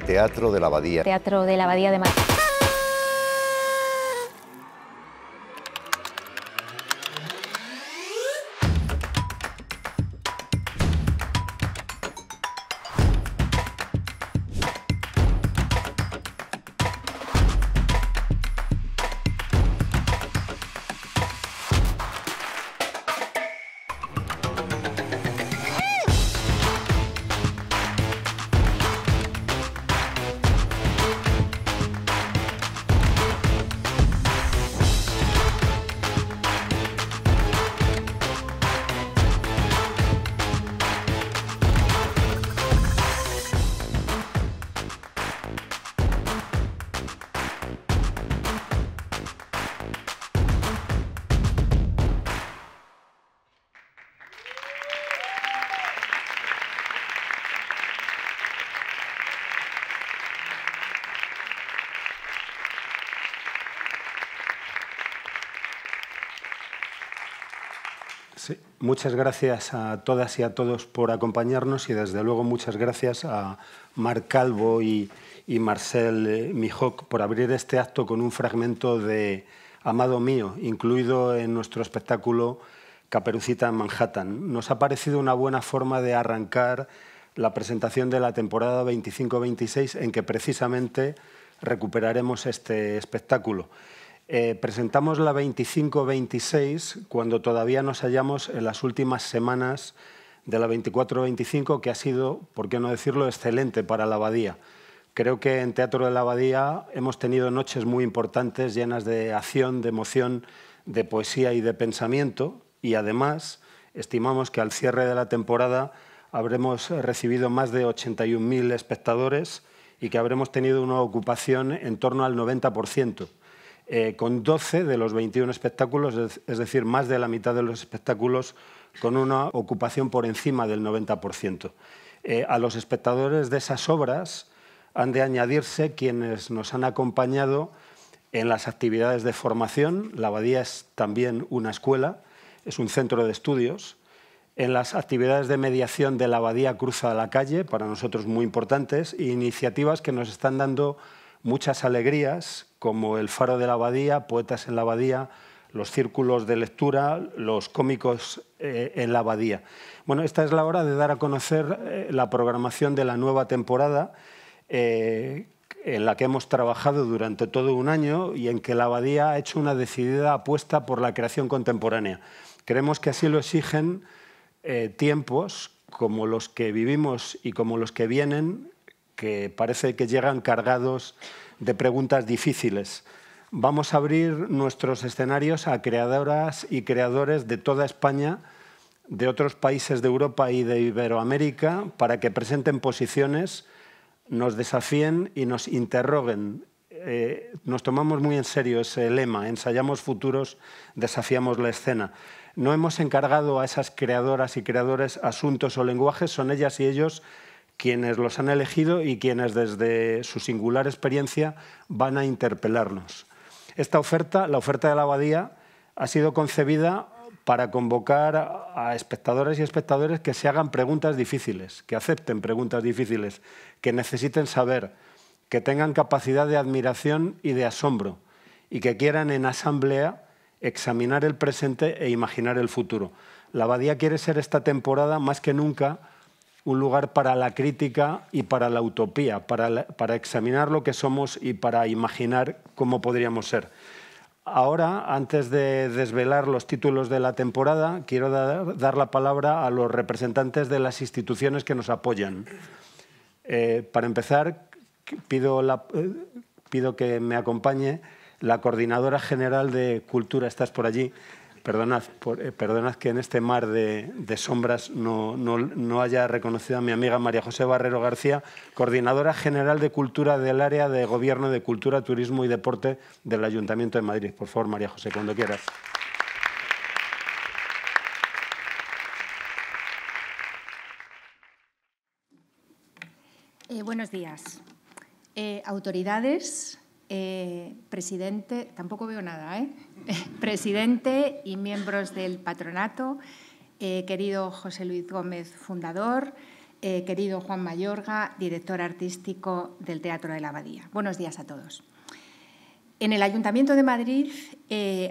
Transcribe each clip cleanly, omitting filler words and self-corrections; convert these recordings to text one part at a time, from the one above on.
Teatro de la Abadía. Teatro de la Abadía de Madrid. Sí, muchas gracias a todas y a todos por acompañarnos y desde luego muchas gracias a Marc Calvo y Marcel Mijoc por abrir este acto con un fragmento de Amado mío, incluido en nuestro espectáculo Caperucita en Manhattan. Nos ha parecido una buena forma de arrancar la presentación de la temporada 25-26 en que precisamente recuperaremos este espectáculo. Presentamos la 25-26 cuando todavía nos hallamos en las últimas semanas de la 24-25, que ha sido, por qué no decirlo, excelente para la Abadía. Creo que en Teatro de la Abadía hemos tenido noches muy importantes, llenas de acción, de emoción, de poesía y de pensamiento, y además estimamos que al cierre de la temporada habremos recibido más de 81.000 espectadores y que habremos tenido una ocupación en torno al 90%. Con 12 de los 21 espectáculos, es decir, más de la mitad de los espectáculos con una ocupación por encima del 90%. A los espectadores de esas obras han de añadirse quienes nos han acompañado en las actividades de formación. La Abadía es también una escuela, es un centro de estudios. En las actividades de mediación de la Abadía Cruza la Calle, para nosotros muy importantes, e iniciativas que nos están dando muchas alegrías, como el Faro de la Abadía, Poetas en la Abadía, los círculos de lectura, los cómicos en la Abadía. Bueno, esta es la hora de dar a conocer la programación de la nueva temporada en la que hemos trabajado durante todo un año y en que la Abadía ha hecho una decidida apuesta por la creación contemporánea. Creemos que así lo exigen tiempos como los que vivimos y como los que vienen, que parece que llegan cargados de preguntas difíciles. Vamos a abrir nuestros escenarios a creadoras y creadores de toda España, de otros países de Europa y de Iberoamérica, para que presenten posiciones, nos desafíen y nos interroguen. Nos tomamos muy en serio ese lema, ensayamos futuros, desafiamos la escena. No hemos encargado a esas creadoras y creadores asuntos o lenguajes, son ellas y ellos quienes los han elegido y quienes desde su singular experiencia van a interpelarnos. Esta oferta, la oferta de la Abadía, ha sido concebida para convocar a espectadores y espectadores que se hagan preguntas difíciles, que acepten preguntas difíciles, que necesiten saber, que tengan capacidad de admiración y de asombro y que quieran en asamblea examinar el presente e imaginar el futuro. La Abadía quiere ser esta temporada más que nunca un lugar para la crítica y para la utopía, para examinar lo que somos y para imaginar cómo podríamos ser. Ahora, antes de desvelar los títulos de la temporada, quiero dar la palabra a los representantes de las instituciones que nos apoyan. Para empezar, pido que me acompañe la Coordinadora General de Cultura. Estás por allí. Perdonad que en este mar de sombras no haya reconocido a mi amiga María José Barrero García, Coordinadora General de Cultura del Área de Gobierno de Cultura, Turismo y Deporte del Ayuntamiento de Madrid. Por favor, María José, cuando quieras. Buenos días. Autoridades, presidente, tampoco veo nada, presidente y miembros del patronato, querido José Luis Gómez, fundador, querido Juan Mayorga, director artístico del Teatro de la Abadía. Buenos días a todos. En el Ayuntamiento de Madrid,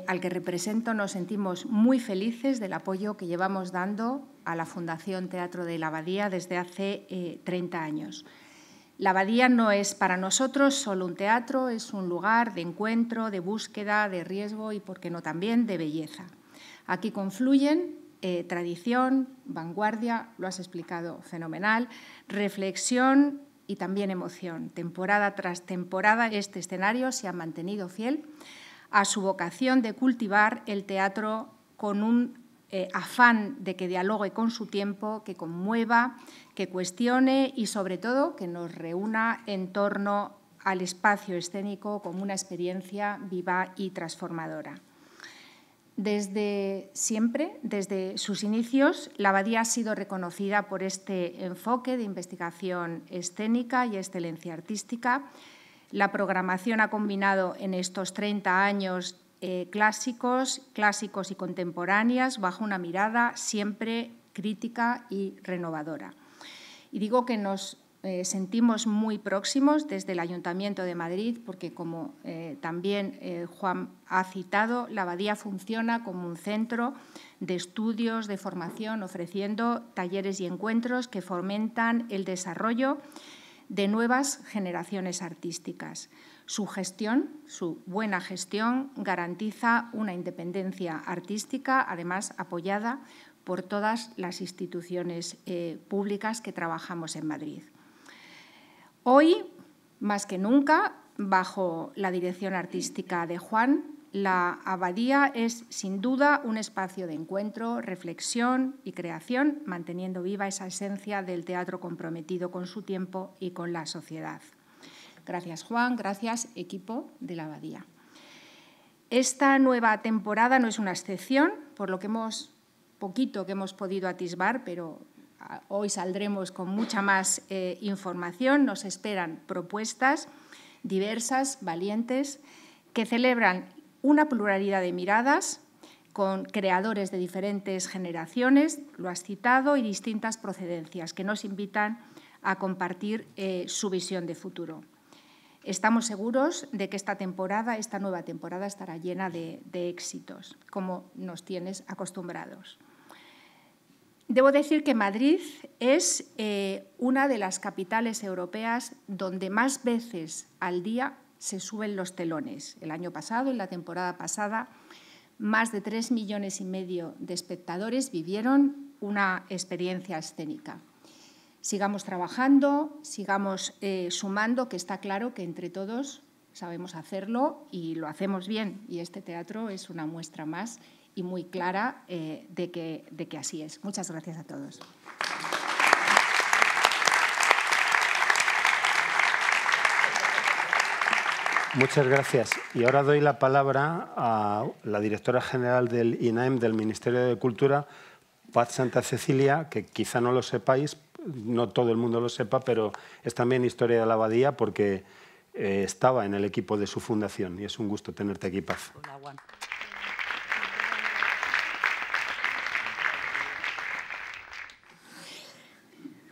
al que represento, nos sentimos muy felices del apoyo que llevamos dando a la Fundación Teatro de la Abadía desde hace 30 años. La Abadía no es para nosotros solo un teatro, es un lugar de encuentro, de búsqueda, de riesgo y, por qué no, también de belleza. Aquí confluyen tradición, vanguardia, lo has explicado fenomenal, reflexión y también emoción. Temporada tras temporada, este escenario se ha mantenido fiel a su vocación de cultivar el teatro con un afán de que dialogue con su tiempo, que conmueva, que cuestione y, sobre todo, que nos reúna en torno al espacio escénico como una experiencia viva y transformadora. Desde siempre, desde sus inicios, la Abadía ha sido reconocida por este enfoque de investigación escénica y excelencia artística. La programación ha combinado en estos 30 años clásicos y contemporáneas bajo una mirada siempre crítica y renovadora. Y digo que nos sentimos muy próximos desde el Ayuntamiento de Madrid porque, como también Juan ha citado, la Abadía funciona como un centro de estudios, de formación, ofreciendo talleres y encuentros que fomentan el desarrollo de nuevas generaciones artísticas. Su gestión, su buena gestión, garantiza una independencia artística, además apoyada por todas las instituciones públicas que trabajamos en Madrid. Hoy, más que nunca, bajo la dirección artística de Juan, la Abadía es, sin duda, un espacio de encuentro, reflexión y creación, manteniendo viva esa esencia del teatro comprometido con su tiempo y con la sociedad. Gracias, Juan. Gracias, equipo de la Abadía. Esta nueva temporada no es una excepción, por lo que poquito que hemos podido atisbar, pero hoy saldremos con mucha más información. Nos esperan propuestas diversas, valientes, que celebran una pluralidad de miradas con creadores de diferentes generaciones, lo has citado, y distintas procedencias que nos invitan a compartir su visión de futuro. Estamos seguros de que esta nueva temporada, estará llena de éxitos, como nos tienes acostumbrados. Debo decir que Madrid es una de las capitales europeas donde más veces al día se suben los telones. El año pasado, en la temporada pasada, más de 3,5 millones de espectadores vivieron una experiencia escénica. Sigamos trabajando, sigamos sumando, que está claro que entre todos sabemos hacerlo y lo hacemos bien. Y este teatro es una muestra más y muy clara de que así es. Muchas gracias a todos. Muchas gracias. Y ahora doy la palabra a la directora general del INAEM, del Ministerio de Cultura, Paz Santa Cecilia, que quizá no lo sepáis, no todo el mundo lo sepa, pero es también historia de la Abadía porque estaba en el equipo de su fundación y es un gusto tenerte aquí, Paz. Hola, Juan.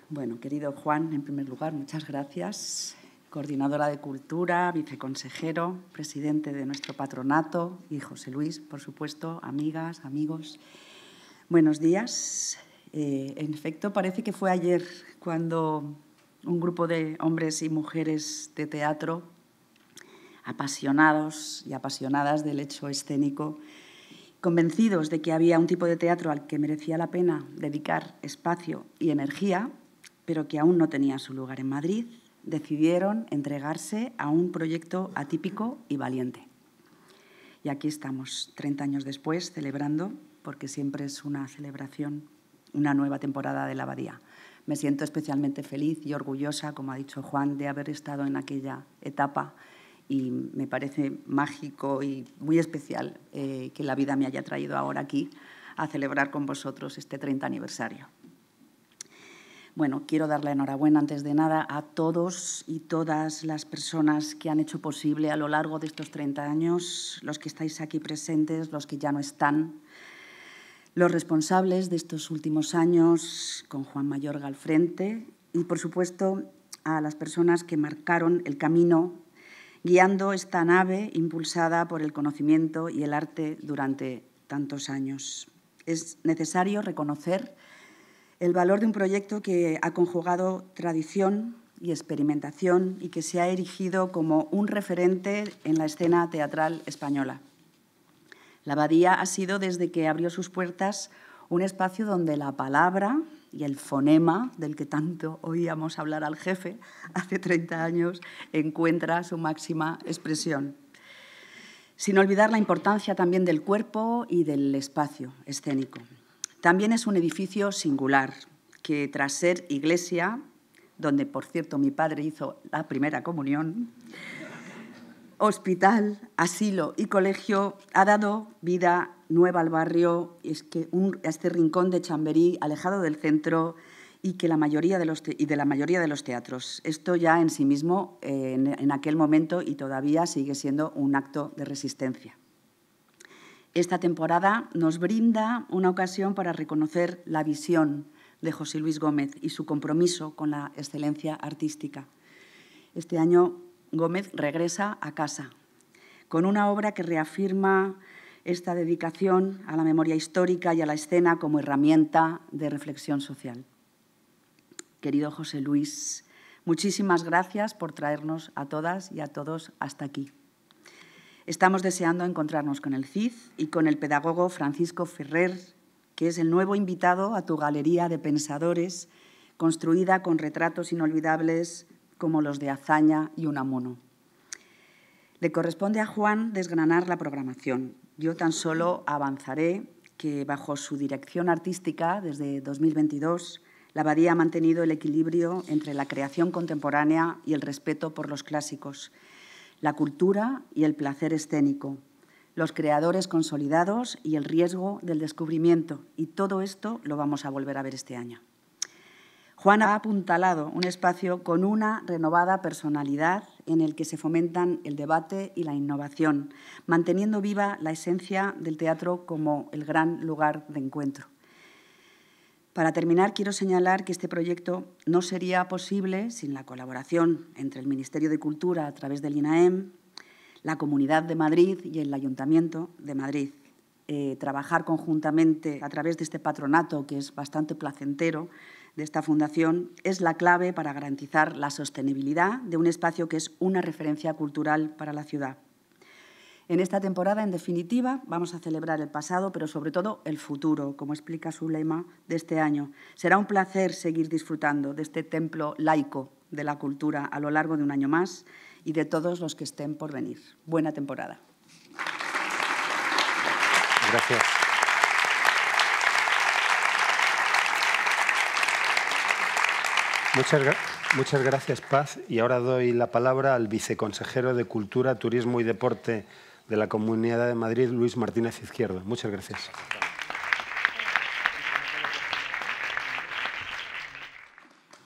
Bueno, querido Juan, en primer lugar, muchas gracias. Coordinadora de Cultura, viceconsejero, presidente de nuestro patronato y José Luis, por supuesto, amigas, amigos. Buenos días. En efecto, parece que fue ayer cuando un grupo de hombres y mujeres de teatro, apasionados y apasionadas del hecho escénico, convencidos de que había un tipo de teatro al que merecía la pena dedicar espacio y energía, pero que aún no tenía su lugar en Madrid, decidieron entregarse a un proyecto atípico y valiente. Y aquí estamos, 30 años después, celebrando, porque siempre es una celebración, una nueva temporada de la Abadía. Me siento especialmente feliz y orgullosa, como ha dicho Juan, de haber estado en aquella etapa y me parece mágico y muy especial que la vida me haya traído ahora aquí a celebrar con vosotros este 30 aniversario. Bueno, quiero dar la enhorabuena, antes de nada, a todos y todas las personas que han hecho posible a lo largo de estos 30 años, los que estáis aquí presentes, los que ya no están, los responsables de estos últimos años, con Juan Mayorga al frente, y, por supuesto, a las personas que marcaron el camino guiando esta nave impulsada por el conocimiento y el arte durante tantos años. Es necesario reconocer el valor de un proyecto que ha conjugado tradición y experimentación y que se ha erigido como un referente en la escena teatral española. La Abadía ha sido, desde que abrió sus puertas, un espacio donde la palabra y el fonema, del que tanto oíamos hablar al jefe hace 30 años, encuentra su máxima expresión. Sin olvidar la importancia también del cuerpo y del espacio escénico. También es un edificio singular, que tras ser iglesia, donde, por cierto, mi padre hizo la primera comunión, hospital, asilo y colegio, ha dado vida nueva al barrio, a este rincón de Chamberí, alejado del centro, y de la mayoría de los teatros. Esto ya en sí mismo, en aquel momento, y todavía sigue siendo un acto de resistencia. Esta temporada nos brinda una ocasión para reconocer la visión de José Luis Gómez y su compromiso con la excelencia artística. Este año Gómez regresa a casa con una obra que reafirma esta dedicación a la memoria histórica y a la escena como herramienta de reflexión social. Querido José Luis, muchísimas gracias por traernos a todas y a todos hasta aquí. Estamos deseando encontrarnos con el CID y con el pedagogo Francisco Ferrer, que es el nuevo invitado a tu galería de pensadores, construida con retratos inolvidables como los de Azaña y Unamuno. Le corresponde a Juan desgranar la programación. Yo tan solo avanzaré que, bajo su dirección artística, desde 2022, la Abadía ha mantenido el equilibrio entre la creación contemporánea y el respeto por los clásicos, la cultura y el placer escénico, los creadores consolidados y el riesgo del descubrimiento. Y todo esto lo vamos a volver a ver este año. Juan ha apuntalado un espacio con una renovada personalidad en el que se fomentan el debate y la innovación, manteniendo viva la esencia del teatro como el gran lugar de encuentro. Para terminar, quiero señalar que este proyecto no sería posible sin la colaboración entre el Ministerio de Cultura a través del INAEM, la Comunidad de Madrid y el Ayuntamiento de Madrid. Trabajar conjuntamente a través de este patronato, que es bastante placentero, de esta fundación, es la clave para garantizar la sostenibilidad de un espacio que es una referencia cultural para la ciudad. En esta temporada, en definitiva, vamos a celebrar el pasado, pero sobre todo el futuro, como explica su lema de este año. Será un placer seguir disfrutando de este templo laico de la cultura a lo largo de un año más y de todos los que estén por venir. Buena temporada. Gracias. Muchas gracias, Paz. Y ahora doy la palabra al viceconsejero de Cultura, Turismo y Deporte de la Comunidad de Madrid, Luis Martínez Izquierdo. Muchas gracias.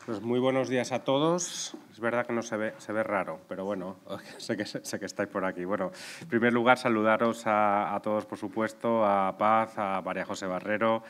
Pues muy buenos días a todos. Es verdad que no se ve raro, pero bueno, sé que estáis por aquí. Bueno, en primer lugar, saludaros a todos, por supuesto, a Paz, a María José Barrero.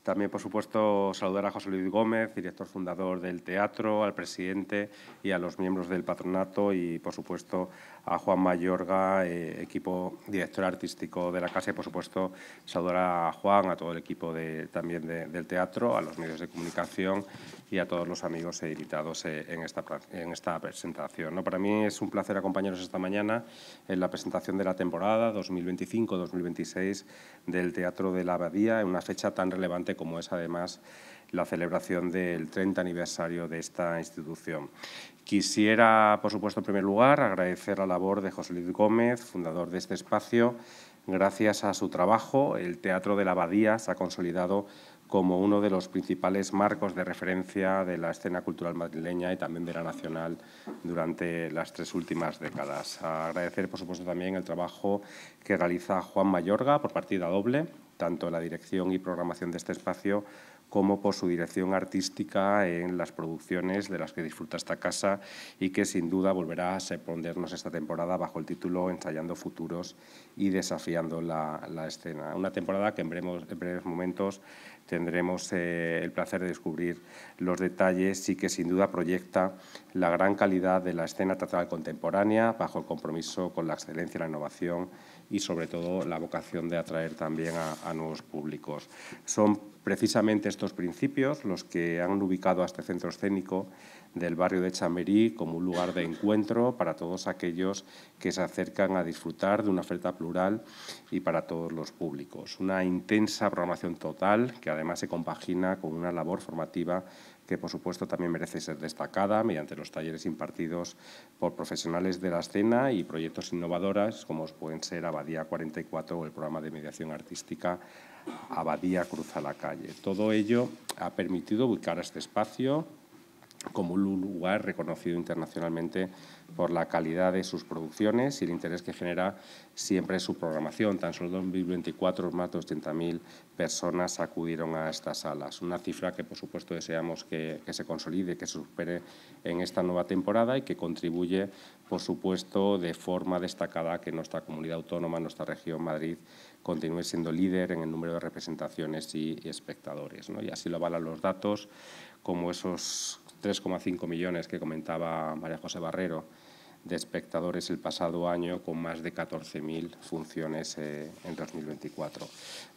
También, por supuesto, saludar a José Luis Gómez, director fundador del teatro, al presidente y a los miembros del patronato y, por supuesto, a Juan Mayorga, director artístico de la casa y, por supuesto, saludar a Juan, a todo el equipo también del teatro, a los medios de comunicación y a todos los amigos e invitados en esta presentación, ¿no? Para mí es un placer acompañaros esta mañana en la presentación de la temporada 2025-2026 del Teatro de la Abadía, en una fecha tan relevante como es, además, la celebración del 30 aniversario de esta institución. Quisiera, por supuesto, en primer lugar, agradecer la labor de José Luis Gómez, fundador de este espacio. Gracias a su trabajo, el Teatro de la Abadía se ha consolidado como uno de los principales marcos de referencia de la escena cultural madrileña y también de la nacional durante las 3 últimas décadas. Agradecer, por supuesto, también el trabajo que realiza Juan Mayorga por partida doble, tanto en la dirección y programación de este espacio como por su dirección artística en las producciones de las que disfruta esta casa y que sin duda volverá a sorprendernos esta temporada bajo el título Ensayando futuros y desafiando la escena. Una temporada que en breves momentos tendremos el placer de descubrir los detalles y que sin duda proyecta la gran calidad de la escena teatral contemporánea bajo el compromiso con la excelencia y la innovación y sobre todo la vocación de atraer también a nuevos públicos. Son precisamente estos principios los que han ubicado a este centro escénico del barrio de Chamberí como un lugar de encuentro para todos aquellos que se acercan a disfrutar de una oferta plural y para todos los públicos. Una intensa programación total que además se compagina con una labor formativa que por supuesto también merece ser destacada mediante los talleres impartidos por profesionales de la escena y proyectos innovadores como pueden ser Abadía 44 o el programa de mediación artística Abadía Cruza la Calle. Todo ello ha permitido ubicar a este espacio como un lugar reconocido internacionalmente por la calidad de sus producciones y el interés que genera siempre su programación. Tan solo en 2024 más de 200.000 personas acudieron a estas salas. Una cifra que, por supuesto, deseamos que se consolide, que se supere en esta nueva temporada y que contribuye, por supuesto, de forma destacada a que nuestra comunidad autónoma, nuestra región, Madrid, continúe siendo líder en el número de representaciones y espectadores, ¿no? Y así lo avalan los datos, como esos 3,5 millones que comentaba María José Barrero de espectadores el pasado año, con más de 14.000 funciones en 2024.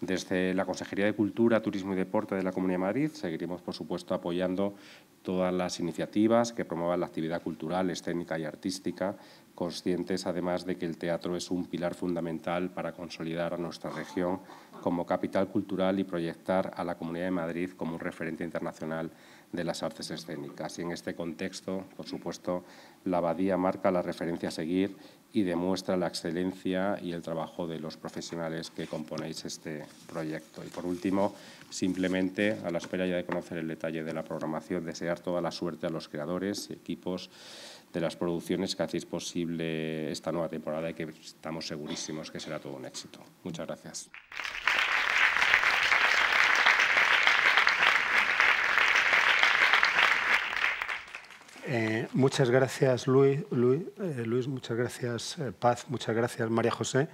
Desde la Consejería de Cultura, Turismo y Deporte de la Comunidad de Madrid seguiremos, por supuesto, apoyando todas las iniciativas que promuevan la actividad cultural, escénica y artística, conscientes además de que el teatro es un pilar fundamental para consolidar a nuestra región como capital cultural y proyectar a la Comunidad de Madrid como un referente internacional de las artes escénicas. Y en este contexto, por supuesto, la Abadía marca la referencia a seguir y demuestra la excelencia y el trabajo de los profesionales que componéis este proyecto. Y por último, simplemente, a la espera ya de conocer el detalle de la programación, desear toda la suerte a los creadores y equipos de las producciones que hacéis posible esta nueva temporada y que estamos segurísimos que será todo un éxito. Muchas gracias. Muchas gracias, Luis, muchas gracias, Paz, muchas gracias, María José.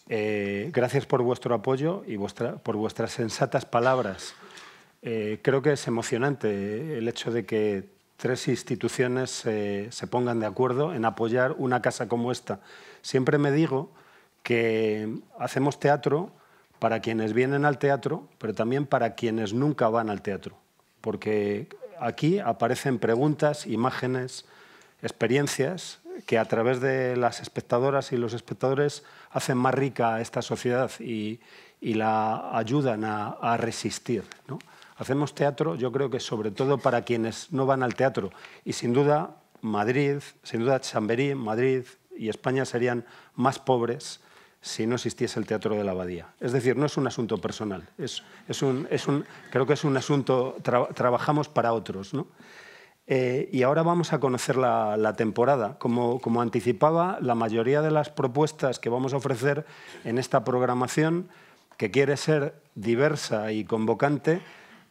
Gracias por vuestro apoyo y por vuestras sensatas palabras. Creo que es emocionante el hecho de que 3 instituciones se pongan de acuerdo en apoyar una casa como esta. Siempre me digo que hacemos teatro para quienes vienen al teatro, pero también para quienes nunca van al teatro, porque aquí aparecen preguntas, imágenes, experiencias que a través de las espectadoras y los espectadores hacen más rica a esta sociedad y la ayudan a resistir, ¿no? Hacemos teatro, yo creo que sobre todo para quienes no van al teatro. Y sin duda Madrid, sin duda Chamberí, Madrid y España serían más pobres si no existiese el Teatro de la Abadía. Es decir, no es un asunto personal, creo que es un asunto, trabajamos para otros, ¿no? Y ahora vamos a conocer la temporada. Como anticipaba, la mayoría de las propuestas que vamos a ofrecer en esta programación, que quiere ser diversa y convocante,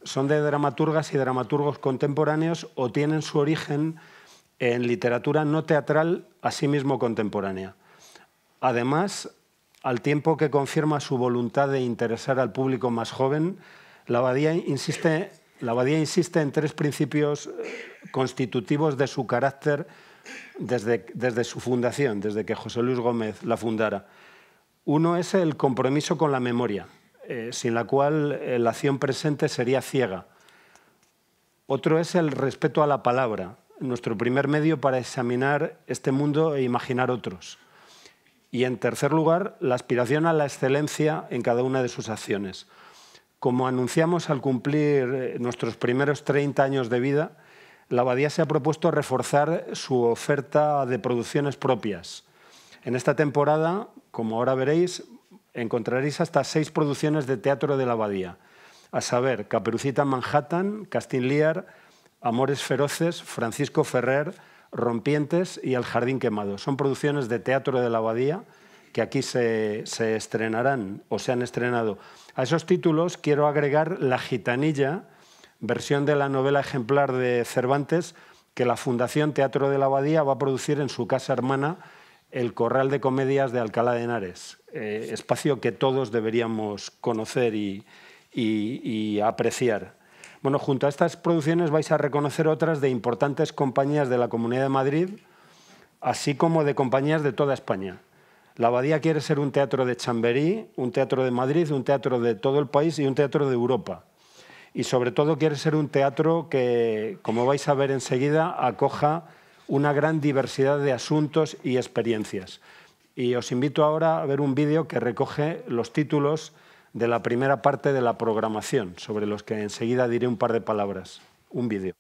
son de dramaturgas y dramaturgos contemporáneos o tienen su origen en literatura no teatral, asimismo contemporánea. Además, al tiempo que confirma su voluntad de interesar al público más joven, la Abadía insiste en 3 principios constitutivos de su carácter desde su fundación, desde que José Luis Gómez la fundara. Uno es el compromiso con la memoria, sin la cual la acción presente sería ciega. Otro es el respeto a la palabra, nuestro primer medio para examinar este mundo e imaginar otros. Y, en tercer lugar, la aspiración a la excelencia en cada una de sus acciones. Como anunciamos al cumplir nuestros primeros 30 años de vida, la Abadía se ha propuesto reforzar su oferta de producciones propias. En esta temporada, como ahora veréis, encontraréis hasta 6 producciones de teatro de la Abadía, a saber, Caperucita en Manhattan, Casting Lear, Amores feroces, Francisco Ferrer, Rompientes y El jardín quemado. Son producciones de teatro de la Abadía que aquí se estrenarán o se han estrenado. A esos títulos quiero agregar La Gitanilla, versión de la novela ejemplar de Cervantes, que la Fundación Teatro de la Abadía va a producir en su casa hermana, el Corral de Comedias de Alcalá de Henares, espacio que todos deberíamos conocer y apreciar. Bueno, junto a estas producciones vais a reconocer otras de importantes compañías de la Comunidad de Madrid, así como de compañías de toda España. La Abadía quiere ser un teatro de Chamberí, un teatro de Madrid, un teatro de todo el país y un teatro de Europa. Y sobre todo quiere ser un teatro que, como vais a ver enseguida, acoja una gran diversidad de asuntos y experiencias. Y os invito ahora a ver un vídeo que recoge los títulos de la primera parte de la programación, sobre los que enseguida diré un par de palabras. Un vídeo.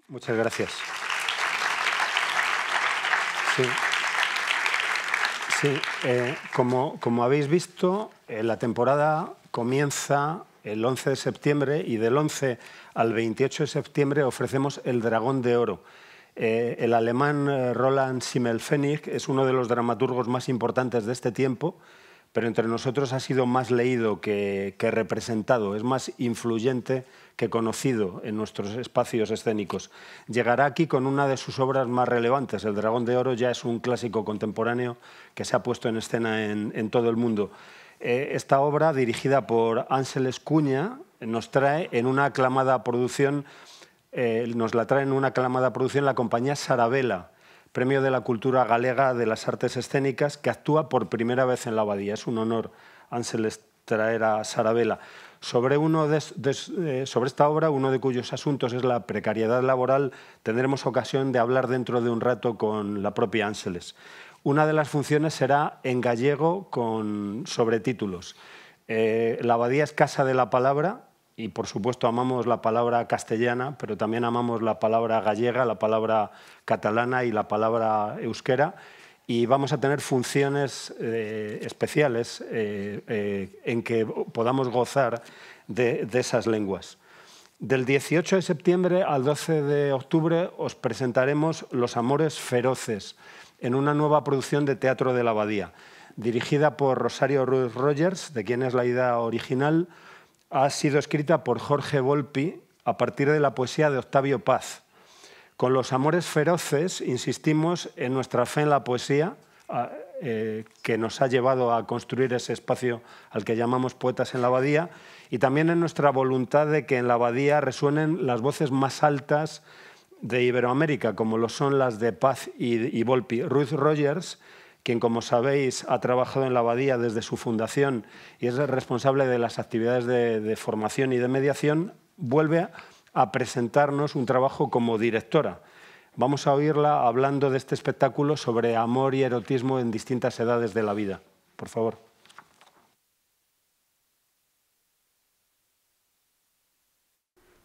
Muchas gracias. Como habéis visto, la temporada comienza el 11 de septiembre y del 11 al 28 de septiembre ofrecemos El Dragón de Oro. El alemán Roland Simmelpfennig es uno de los dramaturgos más importantes de este tiempo, pero entre nosotros ha sido más leído que representado, es más influyente que conocido en nuestros espacios escénicos. Llegará aquí con una de sus obras más relevantes. El Dragón de Oro ya es un clásico contemporáneo que se ha puesto en escena en todo el mundo. Esta obra, dirigida por Ángeles Cuña, nos trae en una aclamada producción, la compañía Sarabela, Premio de la Cultura Galega de las Artes Escénicas, que actúa por primera vez en la Abadía. Es un honor, Ángeles, traer a Sarabela. Sobre esta obra, uno de cuyos asuntos es la precariedad laboral, tendremos ocasión de hablar dentro de un rato con la propia Ángeles. Una de las funciones será en gallego con sobretítulos. La Abadía es casa de la palabra y, por supuesto, amamos la palabra castellana, pero también amamos la palabra gallega, la palabra catalana y la palabra euskera. Y vamos a tener funciones especiales en que podamos gozar de esas lenguas. Del 18 de septiembre al 12 de octubre os presentaremos Los Amores Feroces, en una nueva producción de Teatro de la Abadía. Dirigida por Rosario Ruiz Rogers, de quien es la idea original, ha sido escrita por Jorge Volpi a partir de la poesía de Octavio Paz. Con Los Amores Feroces insistimos en nuestra fe en la poesía, que nos ha llevado a construir ese espacio al que llamamos Poetas en la Abadía, y también en nuestra voluntad de que en la Abadía resuenen las voces más altas de Iberoamérica, como lo son las de Paz y Volpi. Ruiz Rogers, quien, como sabéis, ha trabajado en la Abadía desde su fundación y es el responsable de las actividades de formación y de mediación, vuelve a presentarnos un trabajo como directora. Vamos a oírla hablando de este espectáculo sobre amor y erotismo en distintas edades de la vida. Por favor.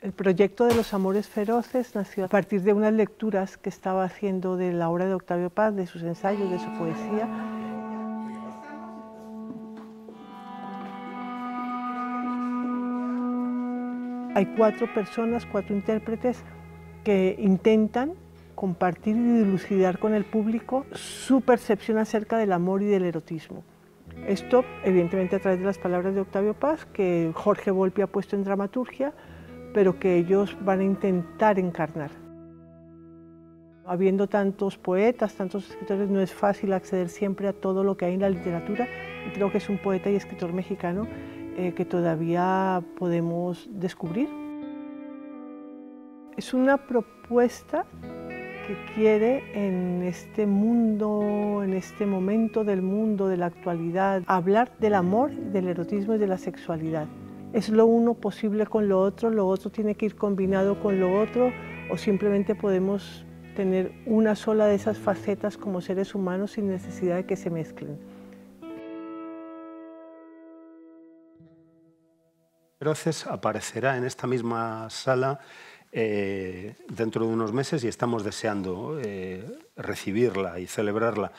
El proyecto de Los Amores Feroces nació a partir de unas lecturas que estaba haciendo de la obra de Octavio Paz, de sus ensayos, de su poesía. Hay 4 personas, 4 intérpretes que intentan compartir y dilucidar con el público su percepción acerca del amor y del erotismo. Esto, evidentemente, a través de las palabras de Octavio Paz, que Jorge Volpi ha puesto en dramaturgia, pero que ellos van a intentar encarnar. Habiendo tantos poetas, tantos escritores, no es fácil acceder siempre a todo lo que hay en la literatura, y creo que es un poeta y escritor mexicano que todavía podemos descubrir. Es una propuesta que quiere en este mundo, en este momento del mundo, de la actualidad, hablar del amor, del erotismo y de la sexualidad. ¿Es lo uno posible con lo otro tiene que ir combinado con lo otro, o simplemente podemos tener una sola de esas facetas como seres humanos sin necesidad de que se mezclen? Feroces aparecerá en esta misma sala dentro de unos meses y estamos deseando recibirla y celebrarla.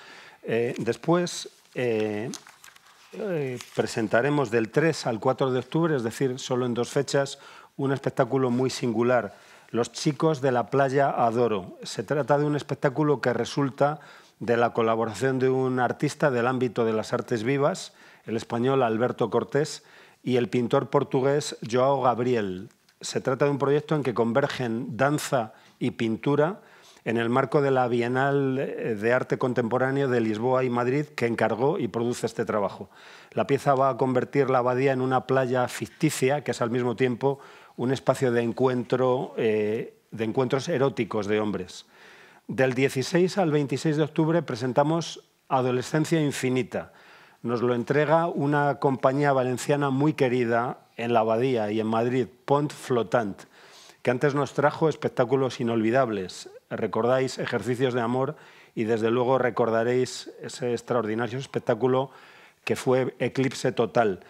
Después presentaremos del 3 al 4 de octubre, es decir, solo en 2 fechas, un espectáculo muy singular, Los chicos de la playa Adoro. Se trata de un espectáculo que resulta de la colaboración de un artista del ámbito de las artes vivas, el español Alberto Cortés, y el pintor portugués João Gabriel. Se trata de un proyecto en que convergen danza y pintura en el marco de la Bienal de Arte Contemporáneo de Lisboa y Madrid, que encargó y produce este trabajo. La pieza va a convertir la abadía en una playa ficticia, que es al mismo tiempo un espacio de encuentros eróticos de hombres. Del 16 al 26 de octubre presentamos Adolescencia Infinita. Nos lo entrega una compañía valenciana muy querida en la Abadía y en Madrid, Pont Flotant, que antes nos trajo espectáculos inolvidables. Recordáis Ejercicios de Amor y desde luego recordaréis ese extraordinario espectáculo que fue Eclipse Total.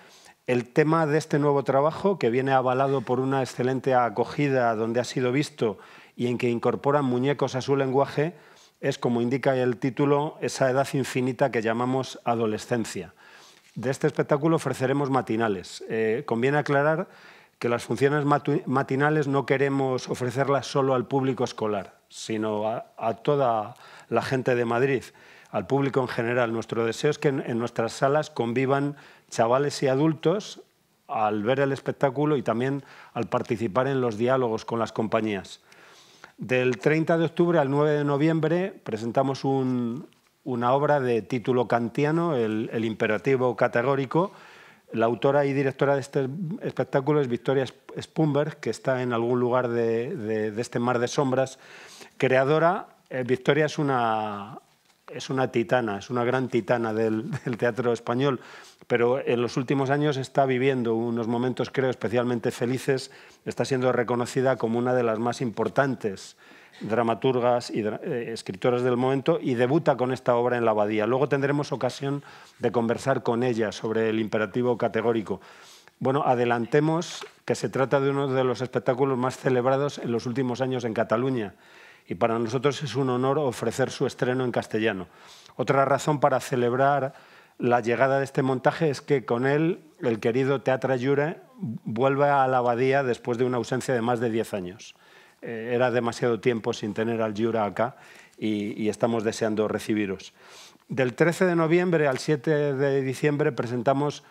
El tema de este nuevo trabajo, que viene avalado por una excelente acogida donde ha sido visto y en que incorporan muñecos a su lenguaje, es, como indica el título, esa edad infinita que llamamos adolescencia. De este espectáculo ofreceremos matinales. Conviene aclarar que las funciones matinales no queremos ofrecerlas solo al público escolar, sino a toda la gente de Madrid, al público en general. Nuestro deseo es que en nuestras salas convivan chavales y adultos al ver el espectáculo y también al participar en los diálogos con las compañías. Del 30 de octubre al 9 de noviembre presentamos una obra de título kantiano, el imperativo categórico. La autora y directora de este espectáculo es Victoria Spumberg, que está en algún lugar de este mar de sombras. Creadora, Victoria es una titana, es una gran titana del teatro español, pero en los últimos años está viviendo unos momentos, creo, especialmente felices. Está siendo reconocida como una de las más importantes dramaturgas y escritoras del momento y debuta con esta obra en la Abadía. Luego tendremos ocasión de conversar con ella sobre el imperativo categórico. Bueno, adelantemos que se trata de uno de los espectáculos más celebrados en los últimos años en Cataluña y para nosotros es un honor ofrecer su estreno en castellano. Otra razón para celebrar la llegada de este montaje es que con él el querido Teatre Lliure vuelve a la Abadía después de una ausencia de más de 10 años. Era demasiado tiempo sin tener al Lliure acá y estamos deseando recibiros. Del 13 de noviembre al 7 de diciembre presentamos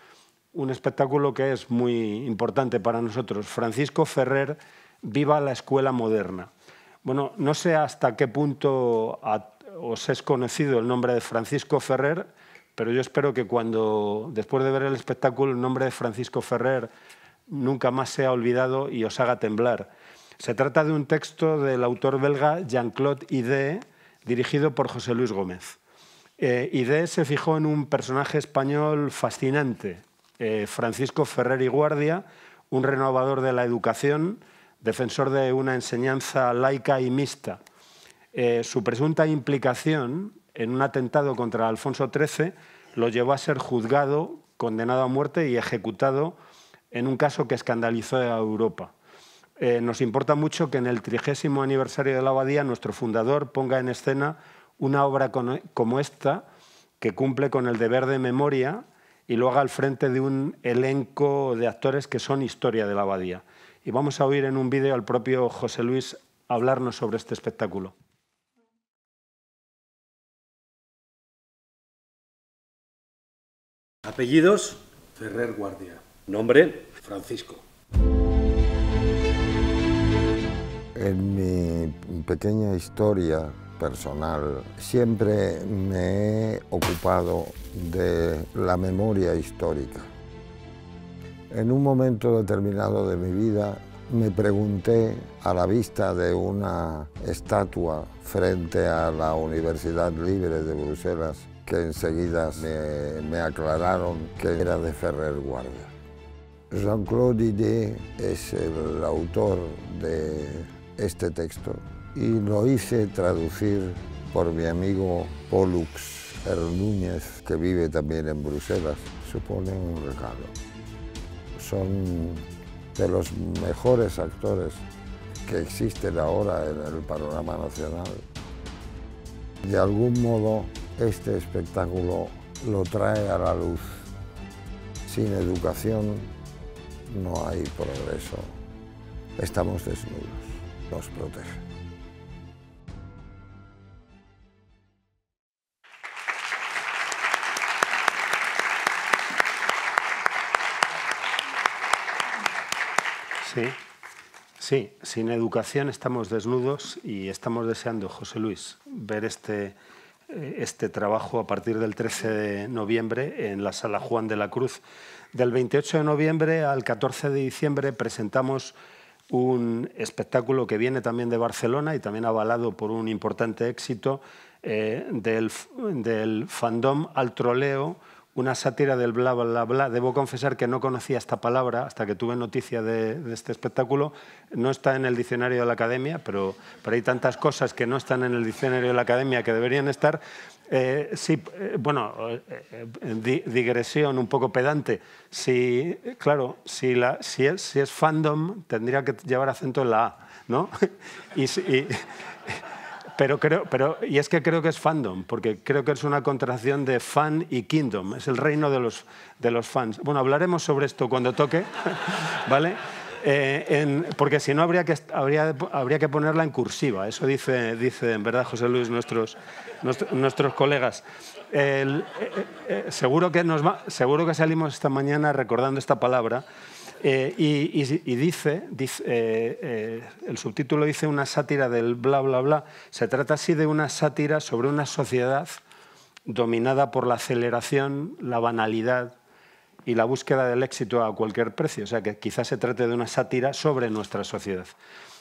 un espectáculo que es muy importante para nosotros, Francisco Ferrer, Viva la Escuela Moderna. Bueno, no sé hasta qué punto os es conocido el nombre de Francisco Ferrer, pero yo espero que después de ver el espectáculo, el nombre de Francisco Ferrer nunca más sea olvidado y os haga temblar. Se trata de un texto del autor belga Jean-Claude Idée, dirigido por José Luis Gómez. Idée se fijó en un personaje español fascinante, Francisco Ferrer y Guardia, un renovador de la educación, defensor de una enseñanza laica y mixta. Su presunta implicación en un atentado contra Alfonso XIII lo llevó a ser juzgado, condenado a muerte y ejecutado en un caso que escandalizó a Europa. Nos importa mucho que en el 30º aniversario de la Abadía nuestro fundador ponga en escena una obra como esta, que cumple con el deber de memoria y lo haga al frente de un elenco de actores que son historia de la Abadía. y vamos a oír en un vídeo al propio José Luis hablarnos sobre este espectáculo. Apellidos: Ferrer Guardia. Nombre: Francisco. En mi pequeña historia personal siempre me he ocupado de la memoria histórica. En un momento determinado de mi vida me pregunté, a la vista de una estatua frente a la Universidad Libre de Bruselas, que enseguida me aclararon que era de Ferrer Guardia. Jean-Claude Didier es el autor de este texto y lo hice traducir por mi amigo Pollux Núñez, que vive también en Bruselas. Supone un regalo. Son de los mejores actores que existen ahora en el panorama nacional. De algún modo, este espectáculo lo trae a la luz. Sin educación no hay progreso. Estamos desnudos. Nos protege. Sí, sin educación estamos desnudos y estamos deseando, José Luis, ver este trabajo a partir del 13 de noviembre en la Sala Juan de la Cruz. Del 28 de noviembre al 14 de diciembre presentamos un espectáculo que viene también de Barcelona y también avalado por un importante éxito del fandom al troleo, una sátira del bla, bla, bla. Debo confesar que no conocía esta palabra hasta que tuve noticia de este espectáculo. No está en el diccionario de la Academia, pero hay tantas cosas que no están en el diccionario de la Academia que deberían estar. Digresión un poco pedante. Claro, si es fandom, tendría que llevar acento en la A, ¿no? Y es que creo que es fandom, porque creo que es una contracción de fan y kingdom, es el reino de los fans. Bueno, hablaremos sobre esto cuando toque, ¿vale? Porque si no habría que ponerla en cursiva, eso dice en verdad, José Luis, nuestros colegas. Seguro que salimos esta mañana recordando esta palabra. Y dice, el subtítulo dice una sátira del bla, bla, bla. Se trata así de una sátira sobre una sociedad dominada por la aceleración, la banalidad y la búsqueda del éxito a cualquier precio. O sea, que quizás se trate de una sátira sobre nuestra sociedad.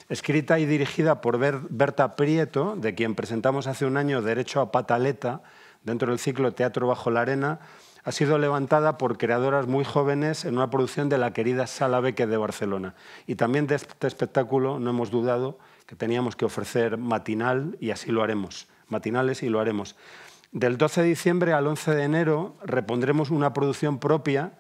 Escrita y dirigida por Berta Prieto, de quien presentamos hace un año Derecho a Pataleta, dentro del ciclo Teatro Bajo la Arena, ha sido levantada por creadoras muy jóvenes en una producción de la querida Sala Beque de Barcelona. Y también de este espectáculo no hemos dudado que teníamos que ofrecer matinal y así lo haremos. Matinales y lo haremos. Del 12 de diciembre al 11 de enero repondremos una producción propia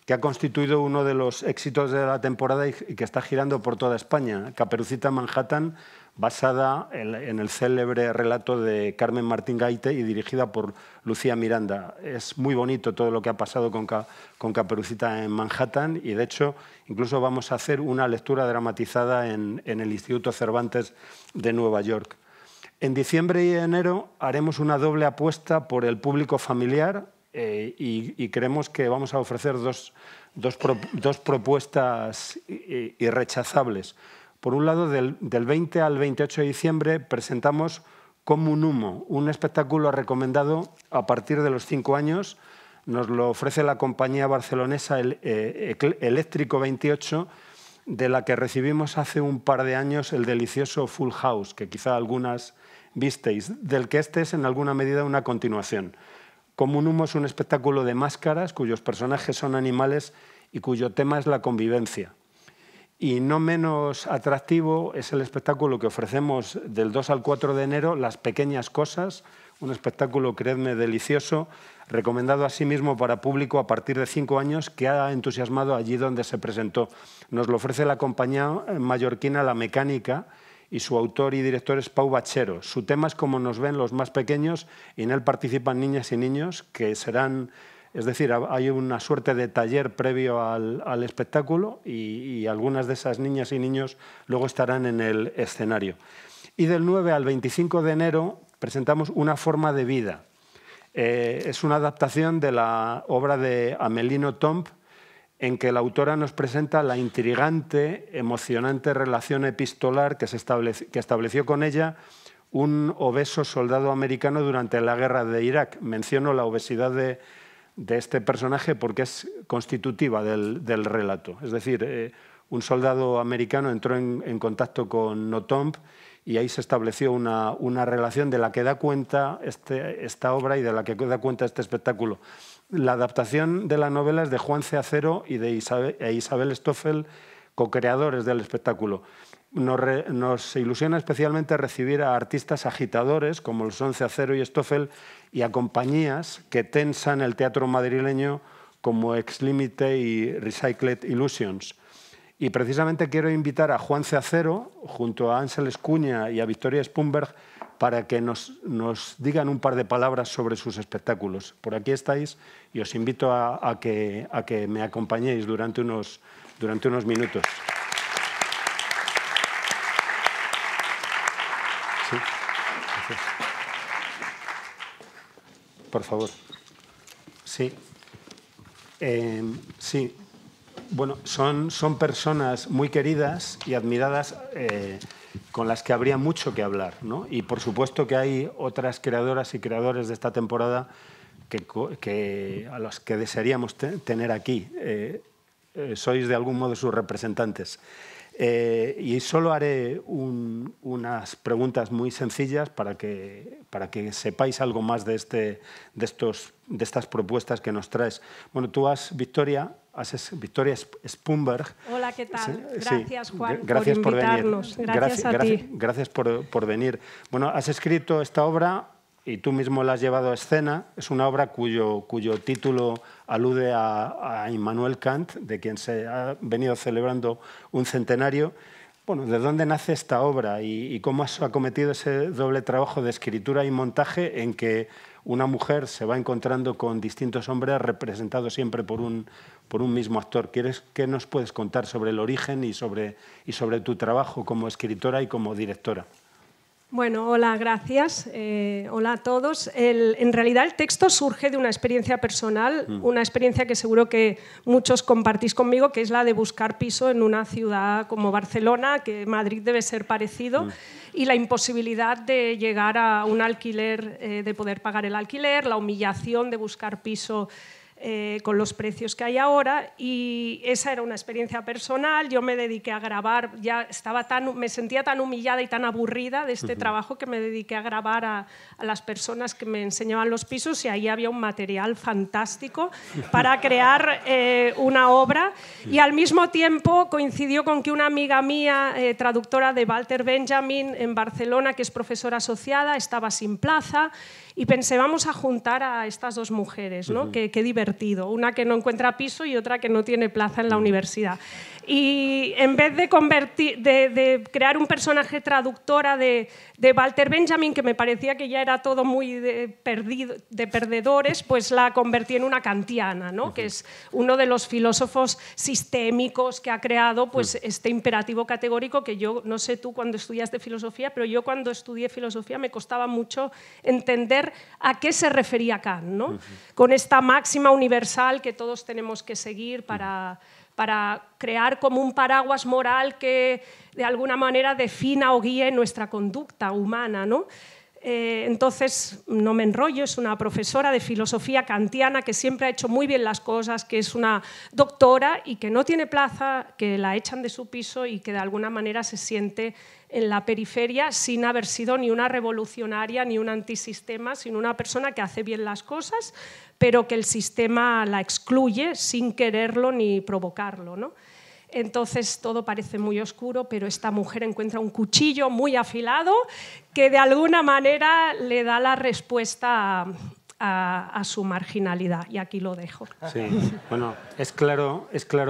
que ha constituido uno de los éxitos de la temporada y que está girando por toda España. Caperucita Manhattan, basada en el célebre relato de Carmen Martín Gaite y dirigida por Lucía Miranda. Es muy bonito todo lo que ha pasado con Caperucita en Manhattan y, de hecho, incluso vamos a hacer una lectura dramatizada en el Instituto Cervantes de Nueva York. En diciembre y enero haremos una doble apuesta por el público familiar y creemos que vamos a ofrecer dos propuestas irrechazables. Por un lado, del 20 al 28 de diciembre presentamos Como un humo, un espectáculo recomendado a partir de los 5 años. Nos lo ofrece la compañía barcelonesa Eléctrico 28, de la que recibimos hace un par de años el delicioso Full House, que quizá algunas visteis, del que este es en alguna medida una continuación. Como un humo es un espectáculo de máscaras cuyos personajes son animales y cuyo tema es la convivencia. Y no menos atractivo es el espectáculo que ofrecemos del 2 al 4 de enero, Las pequeñas cosas, un espectáculo, creedme, delicioso, recomendado asimismo para público a partir de 5 años, que ha entusiasmado allí donde se presentó. Nos lo ofrece la compañía mallorquina La Mecánica y su autor y director es Pau Bachero. Su tema es Como nos ven los más pequeños y en él participan niñas y niños que serán Es decir, hay una suerte de taller previo al espectáculo y algunas de esas niñas y niños luego estarán en el escenario. Y del 9 al 25 de enero presentamos Una forma de vida. Es una adaptación de la obra de Amélie Nothomb, en que la autora nos presenta la intrigante, emocionante relación epistolar que estableció con ella un obeso soldado americano durante la guerra de Irak. Menciono la obesidad de este personaje porque es constitutiva del relato. Es decir, un soldado americano entró en contacto con Nothomb y ahí se estableció una relación de la que da cuenta esta obra y de la que da cuenta este espectáculo. La adaptación de la novela es de Juan C. Acero y de Isabel Stoffel, co-creadores del espectáculo. Nos ilusiona especialmente recibir a artistas agitadores como el son C. Acero y Stoffel y a compañías que tensan el teatro madrileño como Ex Limite y Recycled Illusions. Y precisamente quiero invitar a Juan C. Acero, junto a Ángel Escuña y a Victoria Spunberg, para que nos digan un par de palabras sobre sus espectáculos. Por aquí estáis y os invito a que me acompañéis durante unos minutos. Sí, gracias. Por favor. Sí. Sí. Bueno, son personas muy queridas y admiradas con las que habría mucho que hablar, ¿no? Y por supuesto que hay otras creadoras y creadores de esta temporada a los que desearíamos tener aquí. Sois de algún modo sus representantes. Y solo haré unas preguntas muy sencillas para que sepáis algo más de estas propuestas que nos traes. Bueno, tú Victoria Spunberg. Hola, ¿qué tal? Sí, gracias, Juan, gracias por invitarnos. Gracias a ti. Gracias por venir. Bueno, has escrito esta obra y tú mismo la has llevado a escena. Es una obra cuyo título alude a Immanuel Kant, de quien se ha venido celebrando un centenario. Bueno, ¿de dónde nace esta obra y cómo has acometido ese doble trabajo de escritura y montaje en que una mujer se va encontrando con distintos hombres representados siempre por un mismo actor? ¿Qué nos puedes contar sobre el origen y sobre tu trabajo como escritora y como directora? Bueno, hola, gracias. Hola a todos. En realidad el texto surge de una experiencia personal, una experiencia que seguro que muchos compartís conmigo, que es la de buscar piso en una ciudad como Barcelona, que Madrid debe ser parecido, y la imposibilidad de llegar a un alquiler, de poder pagar el alquiler, la humillación de buscar piso con los precios que hay ahora, y esa era una experiencia personal. Yo me dediqué a grabar, me sentía tan humillada y tan aburrida de este trabajo que me dediqué a grabar a las personas que me enseñaban los pisos, y ahí había un material fantástico para crear una obra. Y al mismo tiempo coincidió con que una amiga mía, traductora de Walter Benjamin en Barcelona, que es profesora asociada, estaba sin plaza, y pensé, vamos a juntar a estas dos mujeres, ¿no? Qué divertido, una que no encuentra piso y otra que no tiene plaza en la universidad. Y en vez de crear un personaje traductora de Walter Benjamin, que me parecía que ya era todo muy de perdedores, pues la convertí en una kantiana, ¿no? Que es uno de los filósofos sistémicos que ha creado pues, este imperativo categórico que yo, no sé tú cuando estudiaste filosofía, pero yo cuando estudié filosofía me costaba mucho entender a qué se refería Kant, ¿no? Con esta máxima universal que todos tenemos que seguir para crear como un paraguas moral que de alguna manera defina o guíe nuestra conducta humana, ¿no? Entonces, no me enrollo, es una profesora de filosofía kantiana que siempre ha hecho muy bien las cosas, que es una doctora y que no tiene plaza, que la echan de su piso y que de alguna manera se siente en la periferia sin haber sido ni una revolucionaria ni un antisistema, sino una persona que hace bien las cosas, pero que el sistema la excluye sin quererlo ni provocarlo, ¿no? Entonces todo parece muy oscuro, pero esta mujer encuentra un cuchillo muy afilado que de alguna manera le da la respuesta a su marginalidad, y aquí lo dejo. Sí, bueno, es claro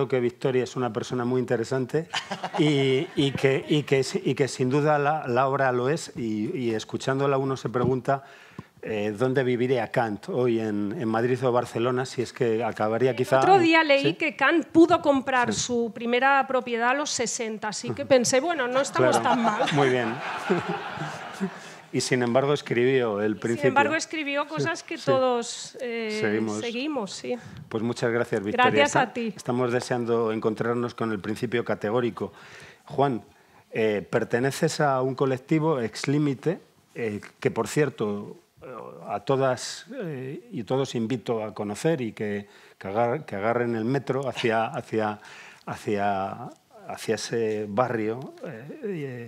que Victoria es una persona muy interesante y que sin duda la obra lo es, y escuchándola uno se pregunta dónde viviría Kant hoy, en Madrid o Barcelona, si es que acabaría quizá... Otro día leí ¿sí? que Kant pudo comprar su primera propiedad a los 60, así que pensé, bueno, no estamos tan mal. Muy bien. Y sin embargo escribió El Principio. Sin embargo escribió cosas que todos seguimos, sí. Pues muchas gracias, Victoria. Gracias a ti. Estamos deseando encontrarnos con El Principio categórico. Juan, perteneces a un colectivo, Ex Límite, que por cierto a todas y todos invito a conocer y que agarren el metro hacia ese barrio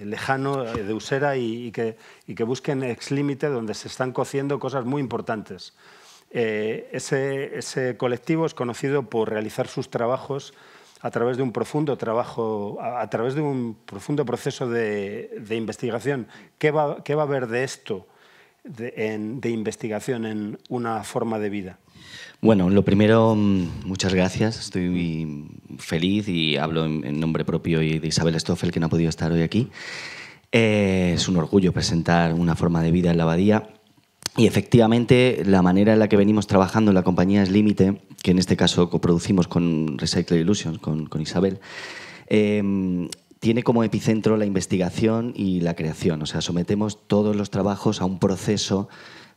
lejano de Usera y que busquen Ex Límite, donde se están cociendo cosas muy importantes. Ese colectivo es conocido por realizar sus trabajos a través de un profundo trabajo, a través de un profundo proceso de investigación. ¿Qué va a haber de esto, de investigación en Una forma de vida? Bueno, lo primero, muchas gracias. Estoy muy feliz y hablo en nombre propio y de Isabel Stoffel, que no ha podido estar hoy aquí. Es un orgullo presentar Una forma de vida en la Abadía. Y efectivamente, la manera en la que venimos trabajando en la compañía Es Límite, que en este caso coproducimos con Recycle Illusions, con Isabel, tiene como epicentro la investigación y la creación. O sea, sometemos todos los trabajos a un proceso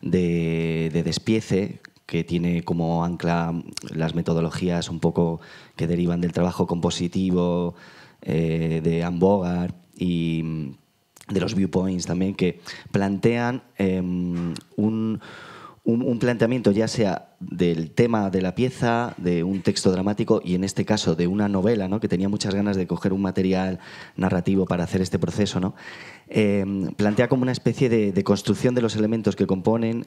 de despiece que tiene como ancla las metodologías un poco que derivan del trabajo compositivo de Anne Bogart y de los viewpoints también, que plantean un planteamiento ya sea del tema de la pieza, de un texto dramático y en este caso de una novela, ¿no? Que tenía muchas ganas de coger un material narrativo para hacer este proceso, ¿no? Plantea como una especie de construcción de los elementos que componen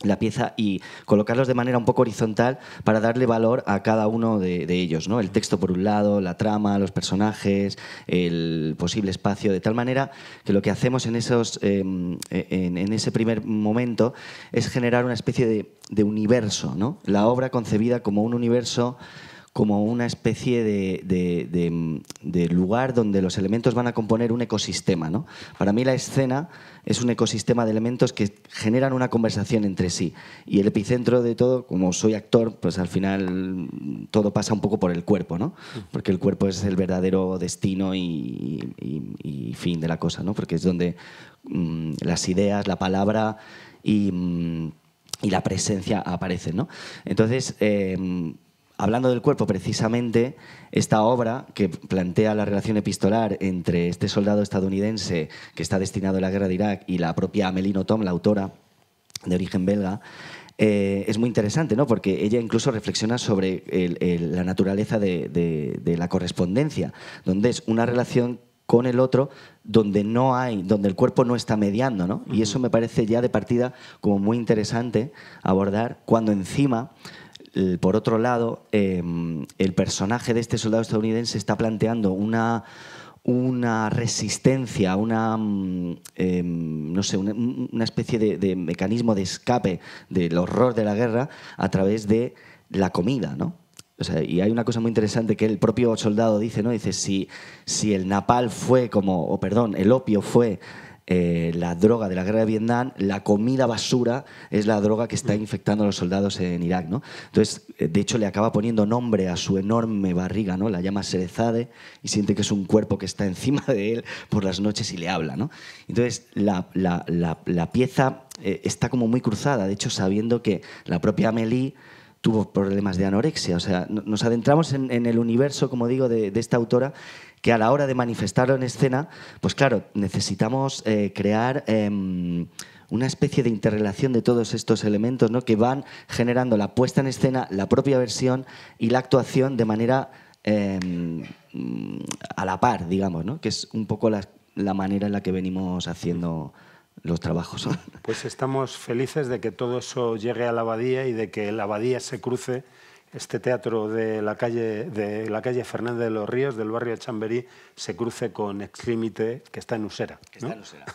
la pieza y colocarlos de manera un poco horizontal para darle valor a cada uno de ellos, ¿no? El texto por un lado, la trama, los personajes, el posible espacio, de tal manera que lo que hacemos en ese primer momento es generar una especie de universo, ¿no? La obra concebida como un universo, como una especie de lugar donde los elementos van a componer un ecosistema, ¿no? Para mí la escena es un ecosistema de elementos que generan una conversación entre sí. Y el epicentro de todo, como soy actor, pues al final todo pasa un poco por el cuerpo, ¿no? Porque el cuerpo es el verdadero destino y fin de la cosa, ¿no? Porque es donde las ideas, la palabra y la presencia aparecen, ¿no? Entonces, hablando del cuerpo, precisamente, esta obra que plantea la relación epistolar entre este soldado estadounidense que está destinado a la guerra de Irak y la propia Amélie Nothomb, la autora de origen belga, es muy interesante, ¿no? Porque ella incluso reflexiona sobre la naturaleza de la correspondencia, donde es una relación con el otro donde el cuerpo no está mediando, ¿no? Y eso me parece ya de partida como muy interesante abordar cuando encima, por otro lado, el personaje de este soldado estadounidense está planteando una resistencia, no sé, una especie de mecanismo de escape del horror de la guerra a través de la comida, ¿no? O sea, y hay una cosa muy interesante que el propio soldado dice, ¿no? Dice, si el napalm fue el opio fue la droga de la guerra de Vietnam, la comida basura es la droga que está infectando a los soldados en Irak, ¿no? Entonces, de hecho, le acaba poniendo nombre a su enorme barriga, ¿no? La llama Serezade y siente que es un cuerpo que está encima de él por las noches y le habla, ¿no? Entonces, la pieza está como muy cruzada, de hecho, sabiendo que la propia Amélie tuvo problemas de anorexia. O sea, nos adentramos en el universo, como digo, de esta autora, que a la hora de manifestarlo en escena, pues claro, necesitamos crear una especie de interrelación de todos estos elementos, ¿no? Que van generando la puesta en escena, la propia versión y la actuación de manera a la par, digamos, ¿no? Que es un poco la manera en la que venimos haciendo los trabajos. Pues estamos felices de que todo eso llegue a la Abadía y de que la Abadía se cruce, este teatro de la calle Fernández de los Ríos, del barrio de Chamberí, se cruce con Ex Límite, que está en Usera, ¿no? Está en Usera.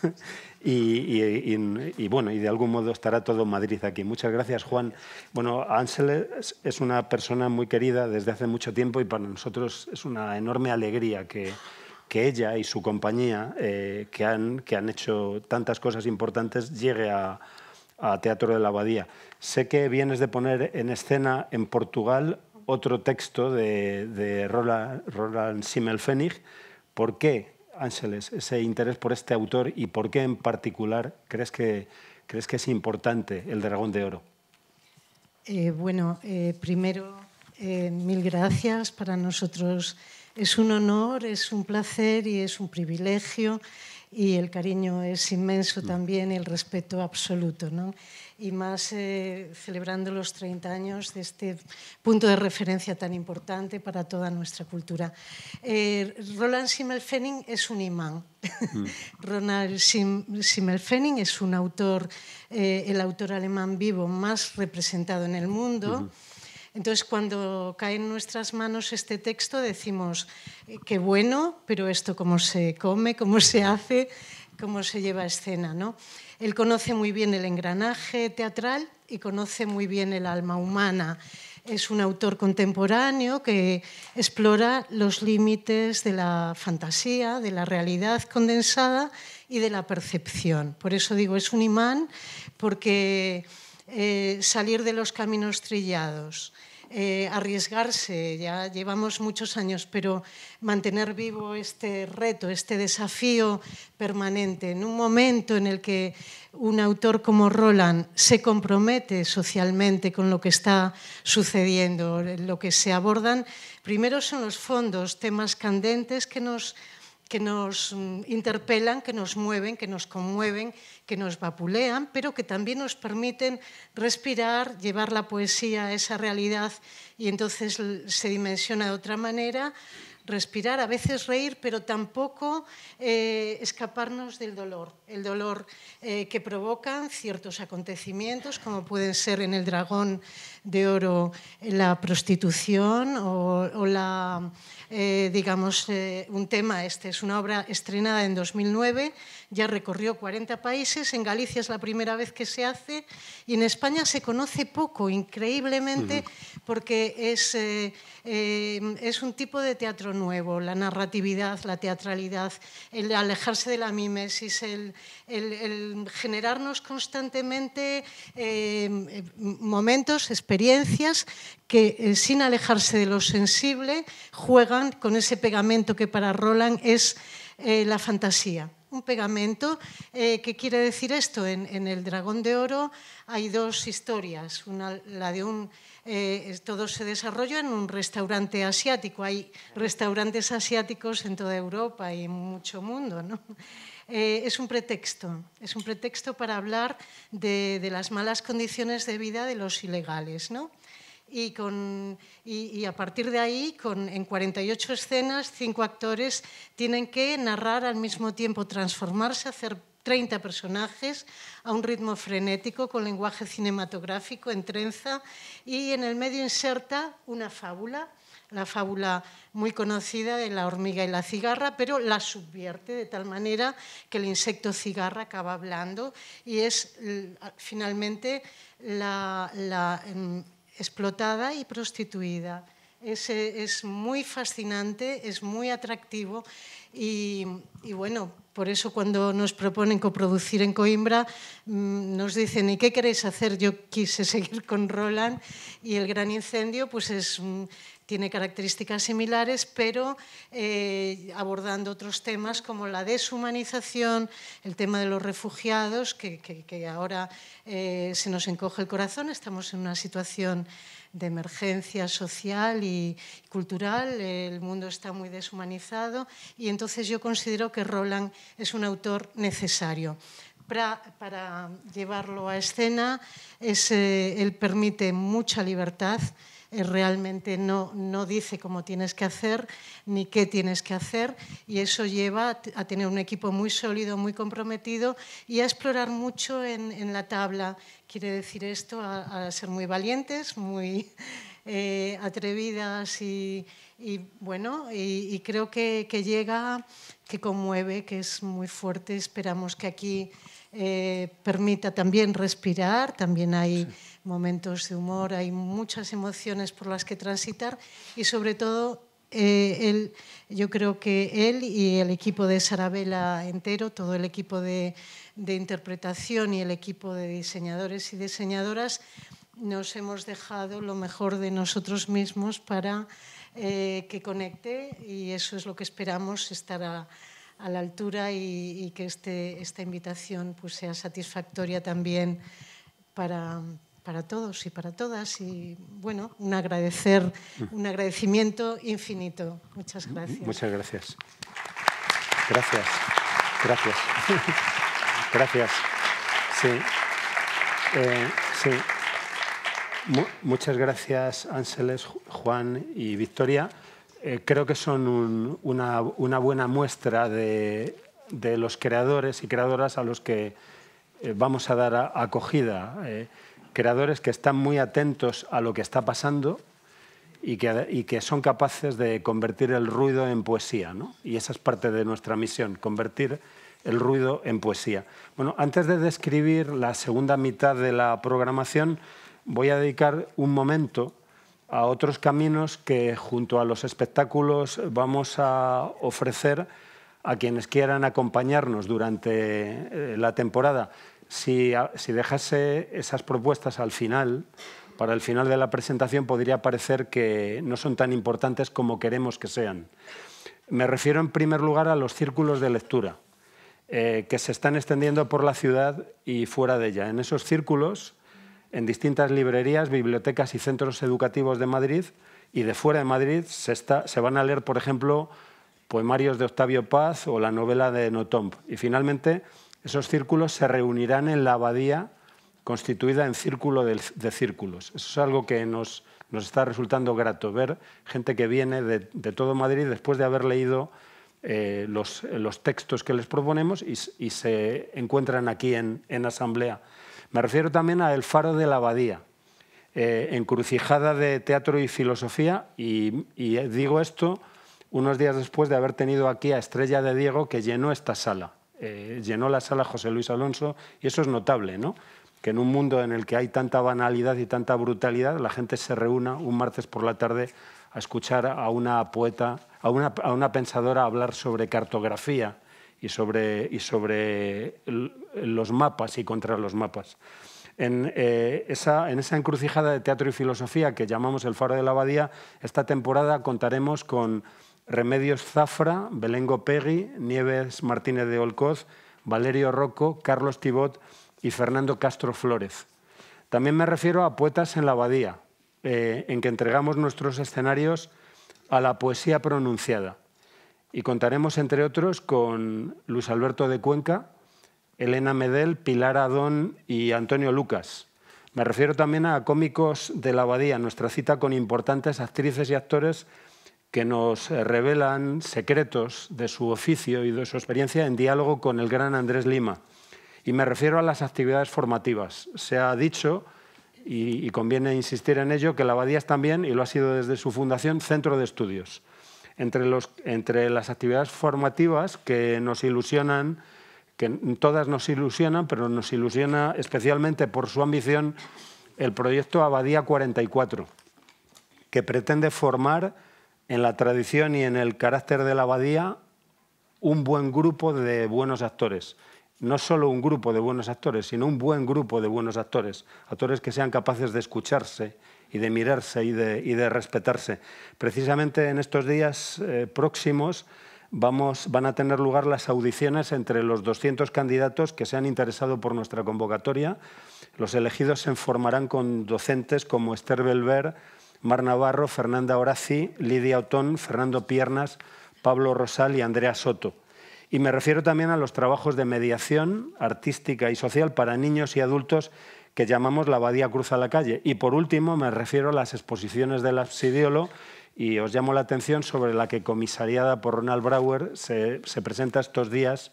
y bueno, y de algún modo estará todo Madrid aquí. Muchas gracias, Juan. Bueno, Ansel es una persona muy querida desde hace mucho tiempo y para nosotros es una enorme alegría que que ella y su compañía, que han hecho tantas cosas importantes, llegue a Teatro de la Abadía. Sé que vienes de poner en escena en Portugal otro texto de Roland Simmelpfennig. ¿Por qué, Ángeles, ese interés por este autor y por qué en particular crees que es importante El Dragón de Oro? Primero, mil gracias. Para nosotros es un honor, es un placer y es un privilegio, y el cariño es inmenso también y el respeto absoluto, ¿no? Y más celebrando los 30 años de este punto de referencia tan importante para toda nuestra cultura. Roland Simmelpfennig es un imán. Roland Simmelpfennig es un autor, el autor alemán vivo más representado en el mundo. Entonces, cuando cae en nuestras manos este texto, decimos, qué bueno, pero esto cómo se come, cómo se hace, cómo se lleva a escena, ¿no? Él conoce muy bien el engranaje teatral y conoce muy bien el alma humana. Es un autor contemporáneo que explora los límites de la fantasía, de la realidad condensada y de la percepción. Por eso digo, es un imán, porque salir de los caminos trillados, arriesgarse, ya llevamos muchos años, pero mantener vivo este reto, este desafío permanente, en un momento en el que un autor como Roland se compromete socialmente con lo que está sucediendo, lo que se abordan, primero son los fondos, temas candentes que nos interpelan, que nos mueven, que nos conmueven, que nos vapulean, pero que también nos permiten respirar, llevar la poesía a esa realidad, y entonces se dimensiona de otra manera, respirar, a veces reír, pero tampoco escaparnos del dolor. El dolor que provocan ciertos acontecimientos, como pueden ser en El Dragón de Oro la prostitución o la, digamos, un tema. Este es una obra estrenada en 2009, ya recorrió 40 países, en Galicia es la primera vez que se hace y en España se conoce poco, increíblemente, porque es un tipo de teatro nuevo, la narratividad, la teatralidad, el alejarse de la mimesis, el generarnos constantemente momentos, experiencias que sin alejarse de lo sensible juegan con ese pegamento que para Roland es la fantasía. Un pegamento, ¿qué quiere decir esto? En El Dragón de Oro hay dos historias, una, la de todo se desarrolla en un restaurante asiático. Hay restaurantes asiáticos en toda Europa y en mucho mundo, ¿no? Es un pretexto para hablar de las malas condiciones de vida de los ilegales, ¿no? Y a partir de ahí, en 48 escenas, 5 actores tienen que narrar al mismo tiempo, transformarse, hacer 30 personajes a un ritmo frenético, con lenguaje cinematográfico en trenza, y en el medio inserta una fábula, la fábula muy conocida de la hormiga y la cigarra, pero la subvierte de tal manera que el insecto cigarra acaba hablando y es finalmente la explotada y prostituida. Es muy fascinante, es muy atractivo y bueno, por eso cuando nos proponen coproducir en Coimbra nos dicen, ¿y qué queréis hacer? Yo quise seguir con Roland y El Gran Incendio pues tiene características similares, pero abordando otros temas como la deshumanización, el tema de los refugiados, que ahora se nos encoge el corazón. Estamos en una situación de emergencia social y cultural, el mundo está muy deshumanizado y entonces yo considero que Roland es un autor necesario. Para llevarlo a escena, él permite mucha libertad, realmente no dice cómo tienes que hacer ni qué tienes que hacer y eso lleva a tener un equipo muy sólido, muy comprometido y a explorar mucho en la tabla. Quiere decir esto, a ser muy valientes, muy atrevidas y bueno, y creo que llega, que conmueve, que es muy fuerte. Esperamos que aquí permita también respirar, también hay momentos de humor, hay muchas emociones por las que transitar y sobre todo yo creo que él y el equipo de Sarabela entero, todo el equipo de interpretación y el equipo de diseñadores y diseñadoras, nos hemos dejado lo mejor de nosotros mismos para que conecte, y eso es lo que esperamos, estar a la altura y que esta invitación pues sea satisfactoria también para todos y para todas. Y bueno, un agradecimiento infinito. Muchas gracias. Muchas gracias. Gracias. Gracias. Gracias. Sí. Sí. Muchas gracias, Ángeles, Juan y Victoria. Creo que son una buena muestra de los creadores y creadoras a los que vamos a dar acogida. Creadores que están muy atentos a lo que está pasando y que son capaces de convertir el ruido en poesía, ¿no? Y esa es parte de nuestra misión, convertir el ruido en poesía. Bueno, antes de describir la segunda mitad de la programación, voy a dedicar un momento a otros caminos que, junto a los espectáculos, vamos a ofrecer a quienes quieran acompañarnos durante la temporada. Si dejase esas propuestas al final, para el final de la presentación, podría parecer que no son tan importantes como queremos que sean. Me refiero, en primer lugar, a los círculos de lectura, que se están extendiendo por la ciudad y fuera de ella. En esos círculos, en distintas librerías, bibliotecas y centros educativos de Madrid y de fuera de Madrid, se van a leer, por ejemplo, poemarios de Octavio Paz o la novela de Nothomb. Y finalmente, esos círculos se reunirán en la abadía constituida en círculo de círculos. Eso es algo que nos está resultando grato, ver gente que viene de todo Madrid después de haber leído los textos que les proponemos y se encuentran aquí en asamblea. Me refiero también a El Faro de la Abadía, encrucijada de teatro y filosofía, y digo esto unos días después de haber tenido aquí a Estrella de Diego, que llenó esta sala. Llenó la sala José Luis Alonso, y eso es notable, ¿no? Que en un mundo en el que hay tanta banalidad y tanta brutalidad, la gente se reúna un martes por la tarde a escuchar a una poeta, a una pensadora hablar sobre cartografía y sobre los mapas y contra los mapas. En esa encrucijada de teatro y filosofía que llamamos El Faro de la Abadía, esta temporada contaremos con Remedios Zafra, Belén Gopegui, Nieves Martínez de Olcoz, Valerio Rocco, Carlos Tibot y Fernando Castro Flórez. También me refiero a Poetas en la Abadía, en que entregamos nuestros escenarios a la poesía pronunciada. Y contaremos, entre otros, con Luis Alberto de Cuenca, Elena Medel, Pilar Adón y Antonio Lucas. Me refiero también a Cómicos de la Abadía, nuestra cita con importantes actrices y actores que nos revelan secretos de su oficio y de su experiencia en diálogo con el gran Andrés Lima. Y me refiero a las actividades formativas. Se ha dicho, y conviene insistir en ello, que la Abadía es también, y lo ha sido desde su fundación, centro de estudios. Entre las actividades formativas que nos ilusionan, que todas nos ilusionan, pero nos ilusiona especialmente por su ambición el proyecto Abadía 44, que pretende formar en la tradición y en el carácter de la abadía un buen grupo de buenos actores. No solo un grupo de buenos actores, sino un buen grupo de buenos actores. Actores que sean capaces de escucharse y de mirarse y de respetarse. Precisamente en estos días próximos van a tener lugar las audiciones entre los 200 candidatos que se han interesado por nuestra convocatoria. Los elegidos se formarán con docentes como Esther Belver, Mar Navarro, Fernanda Horaci, Lidia Otón, Fernando Piernas, Pablo Rosal y Andrea Soto. Y me refiero también a los trabajos de mediación artística y social para niños y adultos que llamamos La Abadía Cruza la Calle. Y por último me refiero a las exposiciones del Absidiolo, y os llamo la atención sobre la que, comisariada por Ronald Brauer, se presenta estos días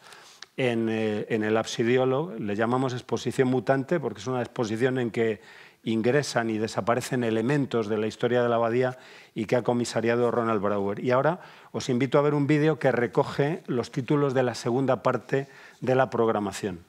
en el Absidiolo. Le llamamos exposición mutante porque es una exposición en que ingresan y desaparecen elementos de la historia de la abadía y que ha comisariado Ronald Brauer. Y ahora os invito a ver un vídeo que recoge los títulos de la segunda parte de la programación.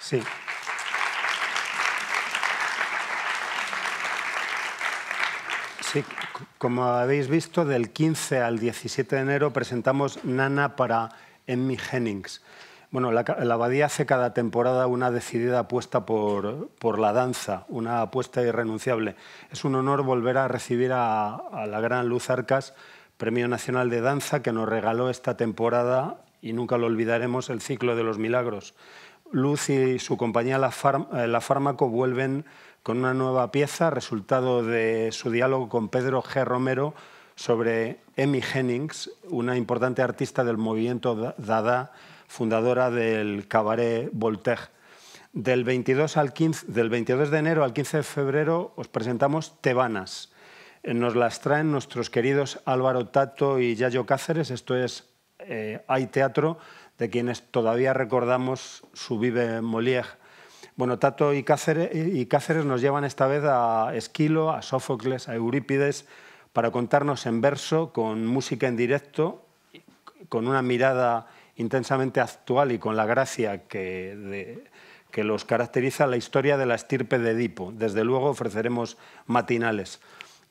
Sí. Sí, como habéis visto, del 15 al 17 de enero presentamos Nana para Emmy Hennings. Bueno, la Abadía hace cada temporada una decidida apuesta por la danza, una apuesta irrenunciable. Es un honor volver a recibir a la gran Luz Arcas, Premio Nacional de Danza, que nos regaló esta temporada, y nunca lo olvidaremos, el Ciclo de los Milagros. Luz y su compañía La Fármaco vuelven con una nueva pieza, resultado de su diálogo con Pedro G. Romero sobre Emmy Hennings, una importante artista del movimiento Dada, fundadora del cabaret Voltaire. Del 22 de enero al 15 de febrero os presentamos Tebanas. Nos las traen nuestros queridos Álvaro Tato y Yayo Cáceres. Esto es Hay Teatro, de quienes todavía recordamos su Vive Molière. Bueno, Tato y Cáceres nos llevan esta vez a Esquilo, a Sófocles, a Eurípides, para contarnos en verso, con música en directo, con una mirada intensamente actual y con la gracia que los caracteriza, la historia de la estirpe de Edipo. Desde luego ofreceremos matinales.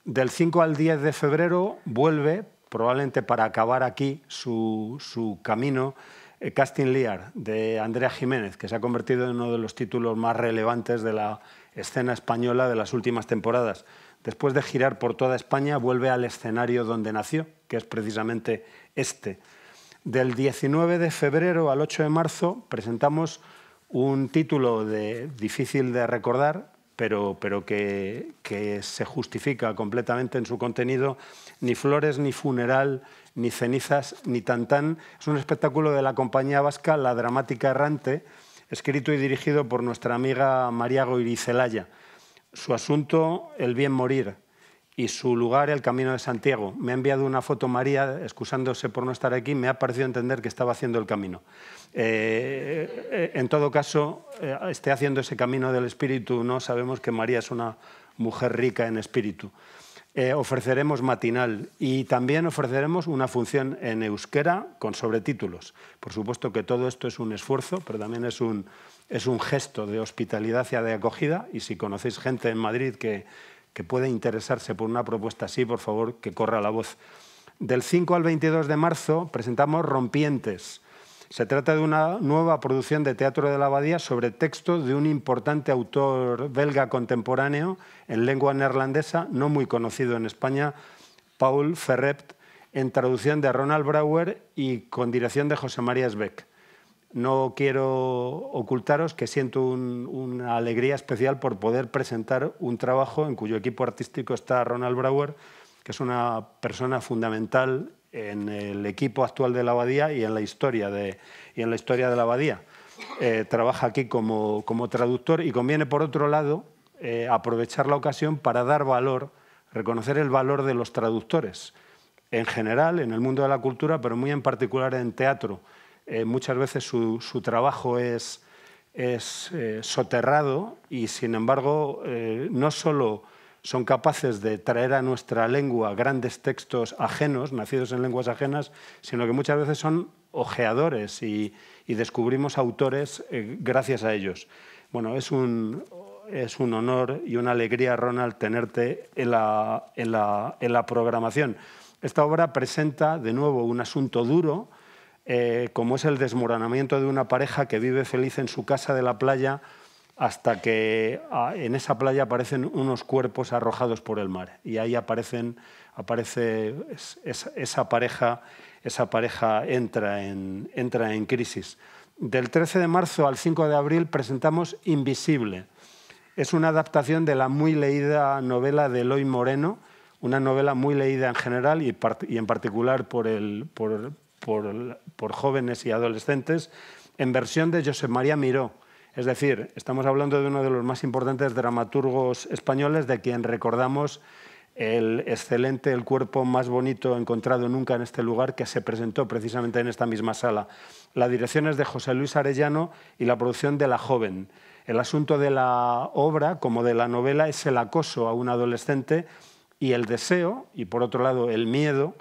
Del 5 al 10 de febrero vuelve, probablemente para acabar aquí su camino, Casting Lear, de Andrea Jiménez, que se ha convertido en uno de los títulos más relevantes de la escena española de las últimas temporadas. Después de girar por toda España, vuelve al escenario donde nació, que es precisamente este. Del 19 de febrero al 8 de marzo presentamos un título difícil de recordar, pero que se justifica completamente en su contenido: Ni flores, ni funeral, ni cenizas, ni tantán. Es un espectáculo de la compañía vasca La Dramática Errante, escrito y dirigido por nuestra amiga María Goirizelaya. Su asunto, el bien morir, y su lugar, el Camino de Santiago. Me ha enviado una foto María, excusándose por no estar aquí, me ha parecido entender que estaba haciendo el camino. En todo caso, esté haciendo ese camino del espíritu, no sabemos que María es una mujer rica en espíritu. Ofreceremos matinal y también ofreceremos una función en euskera con sobretítulos. Por supuesto que todo esto es un esfuerzo, pero también es un gesto de hospitalidad y de acogida, y si conocéis gente en Madrid que puede interesarse por una propuesta así, por favor, que corra la voz. Del 5 al 22 de marzo presentamos Rompientes. Se trata de una nueva producción de Teatro de la Abadía sobre texto de un importante autor belga contemporáneo en lengua neerlandesa, no muy conocido en España, Paul Verrept, en traducción de Ronald Brouwer y con dirección de José María Esbeck. No quiero ocultaros que siento una alegría especial por poder presentar un trabajo en cuyo equipo artístico está Ronald Brouwer, que es una persona fundamental en el equipo actual de la Abadía y en la historia de la Abadía. Trabaja aquí como traductor y conviene, por otro lado, aprovechar la ocasión para dar valor, reconocer el valor de los traductores, en general, en el mundo de la cultura, pero muy en particular en teatro. Muchas veces su trabajo es soterrado y, sin embargo, no solo son capaces de traer a nuestra lengua grandes textos ajenos, nacidos en lenguas ajenas, sino que muchas veces son ojeadores y descubrimos autores gracias a ellos. Bueno, es un honor y una alegría, Ronald, tenerte en la programación. Esta obra presenta, de nuevo, un asunto duro, como es el desmoronamiento de una pareja que vive feliz en su casa de la playa hasta que en esa playa aparecen unos cuerpos arrojados por el mar. Y ahí aparece esa pareja entra en crisis. Del 13 de marzo al 5 de abril presentamos Invisible. Es una adaptación de la muy leída novela de Eloy Moreno, una novela muy leída en general y en particular por jóvenes y adolescentes, en versión de Josep María Miró. Es decir, estamos hablando de uno de los más importantes dramaturgos españoles, de quien recordamos el excelente El cuerpo más bonito encontrado nunca en este lugar, que se presentó precisamente en esta misma sala. La dirección es de José Luis Arellano y la producción de La Joven. El asunto de la obra, como de la novela, es el acoso a un adolescente y el deseo, y por otro lado el miedo,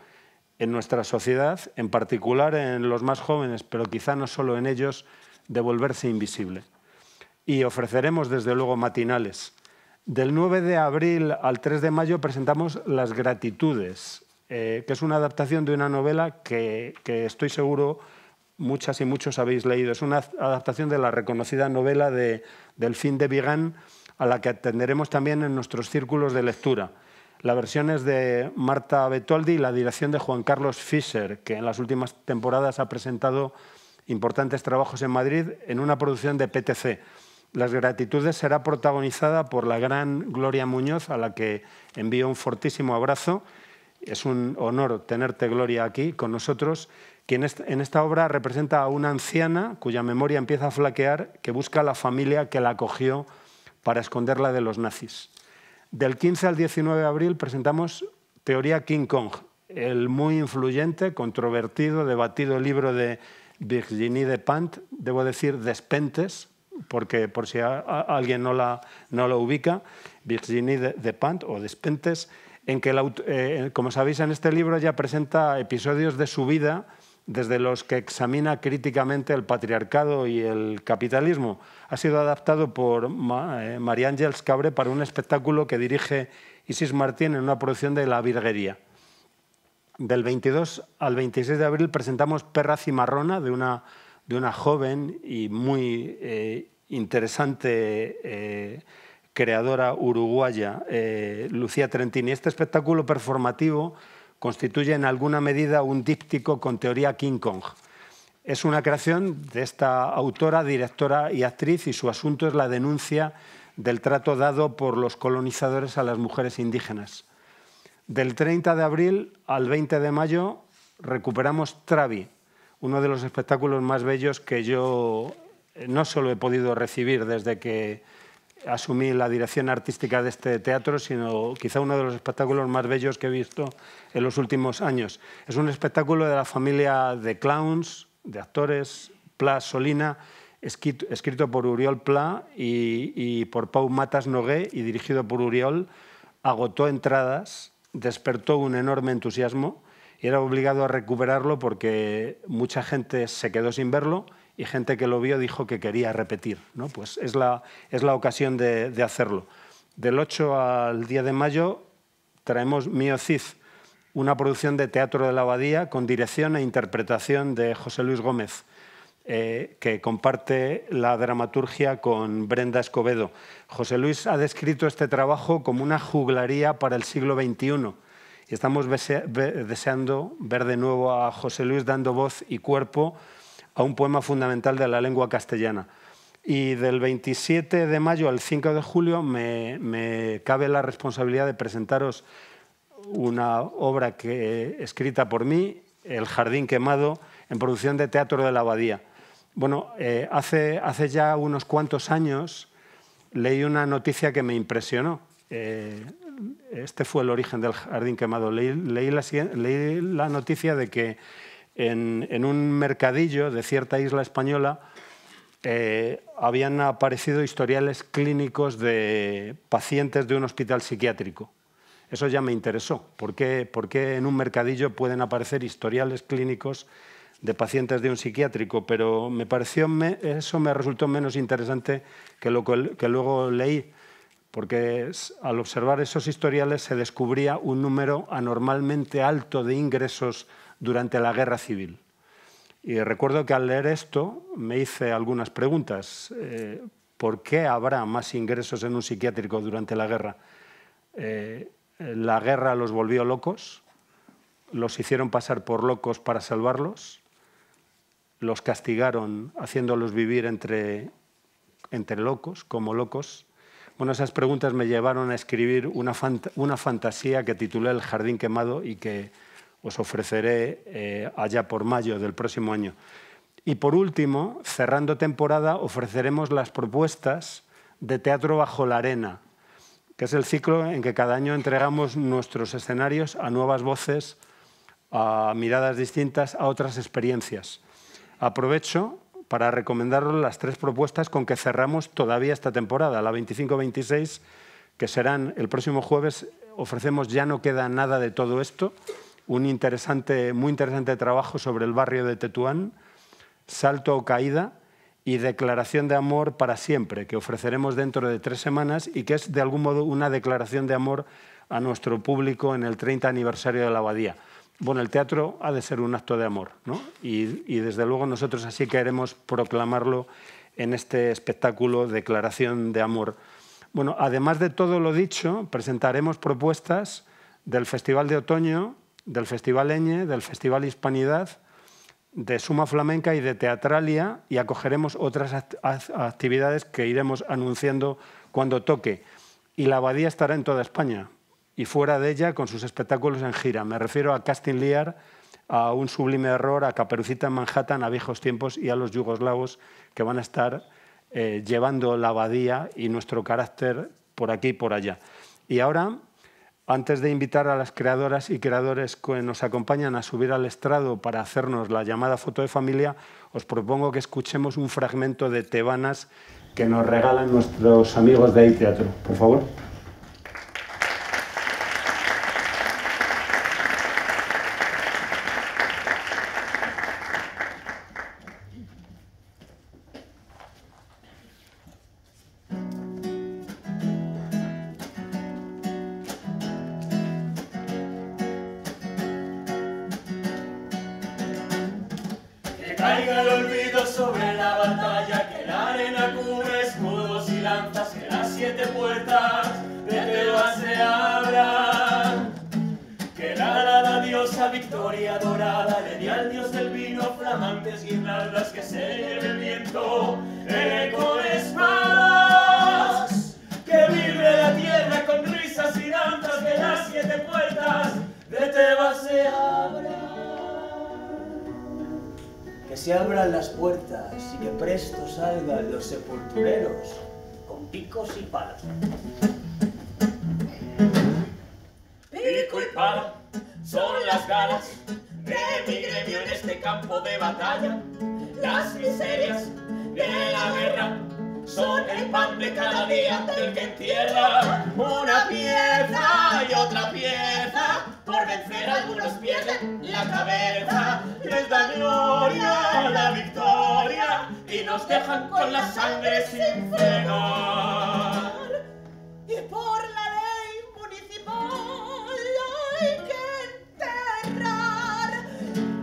en nuestra sociedad, en particular en los más jóvenes, pero quizá no solo en ellos, de volverse invisible. y ofreceremos desde luego matinales. Del 9 de abril al 3 de mayo presentamos Las Gratitudes, que es una adaptación de una novela que estoy seguro muchas y muchos habéis leído. Es una adaptación de la reconocida novela de Delphine de Vigan, a la que atenderemos también en nuestros círculos de lectura. La versión es de Marta Betoldi y la dirección de Juan Carlos Fischer, que en las últimas temporadas ha presentado importantes trabajos en Madrid en una producción de PTC. Las Gratitudes será protagonizada por la gran Gloria Muñoz, a la que envío un fortísimo abrazo. Es un honor tenerte, Gloria, aquí con nosotros, quien en esta obra representa a una anciana cuya memoria empieza a flaquear, que busca a la familia que la acogió para esconderla de los nazis. Del 15 al 19 de abril presentamos Teoría King Kong, el muy influyente, controvertido, debatido libro de Virginie Despentes, debo decir Despentes, porque por si alguien no lo ubica, Virginie Despentes o Despentes, en que, como sabéis, en este libro ella presenta episodios de su vida desde los que examina críticamente el patriarcado y el capitalismo. Ha sido adaptado por María Ángeles Cabré para un espectáculo que dirige Isis Martín en una producción de La Virguería. Del 22 al 26 de abril presentamos Perra Cimarrona, de una joven y muy interesante creadora uruguaya, Lucía Trentini. Este espectáculo performativo constituye en alguna medida un díptico con Teoría King Kong. Es una creación de esta autora, directora y actriz, y su asunto es la denuncia del trato dado por los colonizadores a las mujeres indígenas. Del 30 de abril al 20 de mayo recuperamos Travi, uno de los espectáculos más bellos que yo no solo he podido recibir desde que asumí la dirección artística de este teatro, sino quizá uno de los espectáculos más bellos que he visto en los últimos años. Es un espectáculo de la familia de clowns, de actores, Pla Solina, escrito por Uriol Pla y por Pau Matas Nogué y dirigido por Uriol. Agotó entradas, despertó un enorme entusiasmo y era obligado a recuperarlo porque mucha gente se quedó sin verlo y gente que lo vio dijo que quería repetir, ¿no? Pues es la ocasión de hacerlo. Del 8 al 10 de mayo traemos Mío Cid, una producción de teatro de la Abadía con dirección e interpretación de José Luis Gómez, que comparte la dramaturgia con Brenda Escobedo. José Luis ha descrito este trabajo como una juglaría para el siglo XXI y estamos deseando ver de nuevo a José Luis dando voz y cuerpo a un poema fundamental de la lengua castellana. Y del 27 de mayo al 5 de julio me cabe la responsabilidad de presentaros una obra escrita por mí, El Jardín Quemado, en producción de Teatro de la Abadía. Bueno, hace ya unos cuantos años leí una noticia que me impresionó. Este fue el origen del Jardín Quemado. Leí la noticia de que en un mercadillo de cierta isla española habían aparecido historiales clínicos de pacientes de un hospital psiquiátrico. Eso ya me interesó. ¿Por qué en un mercadillo pueden aparecer historiales clínicos de pacientes de un psiquiátrico? Pero eso me resultó menos interesante que lo que luego leí, porque al observar esos historiales se descubría un número anormalmente alto de ingresos durante la Guerra Civil. Y recuerdo que al leer esto me hice algunas preguntas. ¿Por qué habrá más ingresos en un psiquiátrico durante la guerra? ¿La guerra los volvió locos? ¿Los hicieron pasar por locos para salvarlos? ¿Los castigaron haciéndolos vivir entre locos, como locos? Bueno, esas preguntas me llevaron a escribir una fantasía que titulé El Jardín Quemado y que os ofreceré allá por mayo del próximo año. Y por último, cerrando temporada, ofreceremos las propuestas de Teatro Bajo la Arena, que es el ciclo en que cada año entregamos nuestros escenarios a nuevas voces, a miradas distintas, a otras experiencias. Aprovecho para recomendaros las 3 propuestas con que cerramos todavía esta temporada, la 25-26, que serán el próximo jueves. Ofrecemos Ya no queda nada de todo esto, un muy interesante trabajo sobre el barrio de Tetuán, Salto o Caída, y Declaración de Amor para Siempre, que ofreceremos dentro de 3 semanas y que es de algún modo una declaración de amor a nuestro público en el 30 aniversario de la Abadía. Bueno, el teatro ha de ser un acto de amor, ¿no? Y desde luego nosotros así queremos proclamarlo en este espectáculo Declaración de Amor. Bueno, además de todo lo dicho, presentaremos propuestas del Festival de Otoño, del Festival Eñe, del Festival Hispanidad, de Suma Flamenca y de Teatralia, y acogeremos otras actividades que iremos anunciando cuando toque. Y la Abadía estará en toda España y fuera de ella con sus espectáculos en gira. Me refiero a Casting Lear, a Un Sublime Error, a Caperucita en Manhattan, a Viejos Tiempos y a Los Yugoslavos, que van a estar llevando la Abadía y nuestro carácter por aquí y por allá. Y ahora, antes de invitar a las creadoras y creadores que nos acompañan a subir al estrado para hacernos la llamada foto de familia, os propongo que escuchemos un fragmento de Tebanas que nos regalan nuestros amigos de iTeatro. Por favor. Caiga el olvido sobre la batalla, que la arena cubre escudos y lanzas, que las 7 puertas de Tebas se abran, que la alada diosa victoria dorada le dé al dios del vino flamantes guirnaldas, que se lleve el viento el eco de espadas, que vibre la tierra con risas y danzas, que las 7 puertas de Tebas se abran. Que se abran las puertas y que presto salgan los sepultureros con picos y palos. Pico y pala son las galas de mi gremio en este campo de batalla. Las miserias de la guerra son el pan de cada día del que entierra una pieza y otra pieza. Por vencer algunos pierden la cabeza, les da gloria la victoria y nos dejan con la sangre sin frenar. Y por la ley municipal hay que enterrar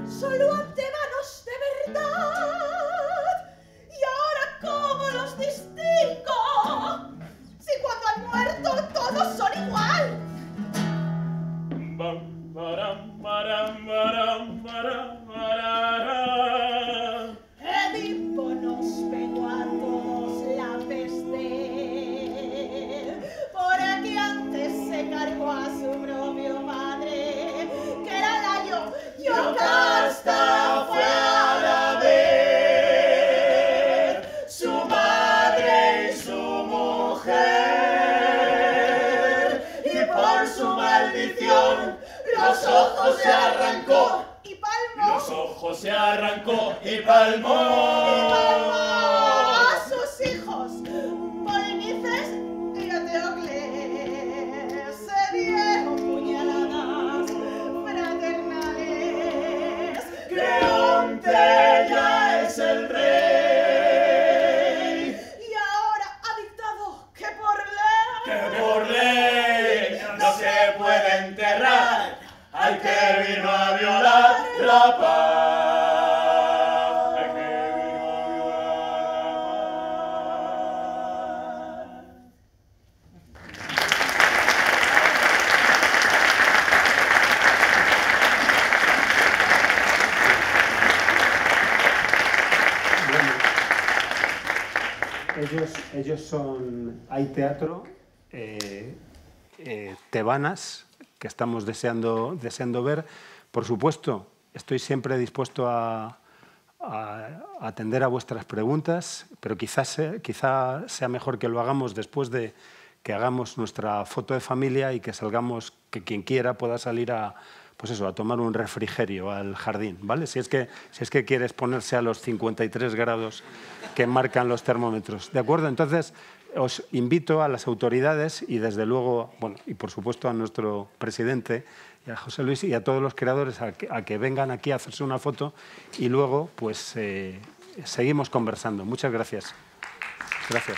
solo a tebanos de verdad. Y ahora, ¿cómo los distingo? Si cuando han muerto todos son igual. Edipo nos pegó a todos la peste, porque antes se cargó a su propio padre, que era Layo. Yocasta fue a la ver su madre y su mujer, y por su maldición los ojos se arrancó y palmó. Los ojos se arrancó y palmó. Y palmó a sus hijos, Polinices y Eteocles. Se dieron puñaladas fraternales. Creonte ya es el rey. Y ahora ha dictado que por ley no se puede enterrar al que vino a violar la paz. Al que vino a violar la paz. Ellos son iTeatro, Tebanas, que estamos deseando ver. Por supuesto, estoy siempre dispuesto a atender a vuestras preguntas, pero quizá sea mejor que lo hagamos después de que hagamos nuestra foto de familia y que salgamos, que quien quiera pueda salir a tomar un refrigerio al jardín, ¿vale? Si es que quieres ponerse a los 53 grados que marcan los termómetros. ¿De acuerdo? Entonces, os invito a las autoridades y desde luego, bueno, y por supuesto a nuestro presidente y a José Luis y a todos los creadores a que vengan aquí a hacerse una foto y luego pues seguimos conversando. Muchas gracias. Gracias.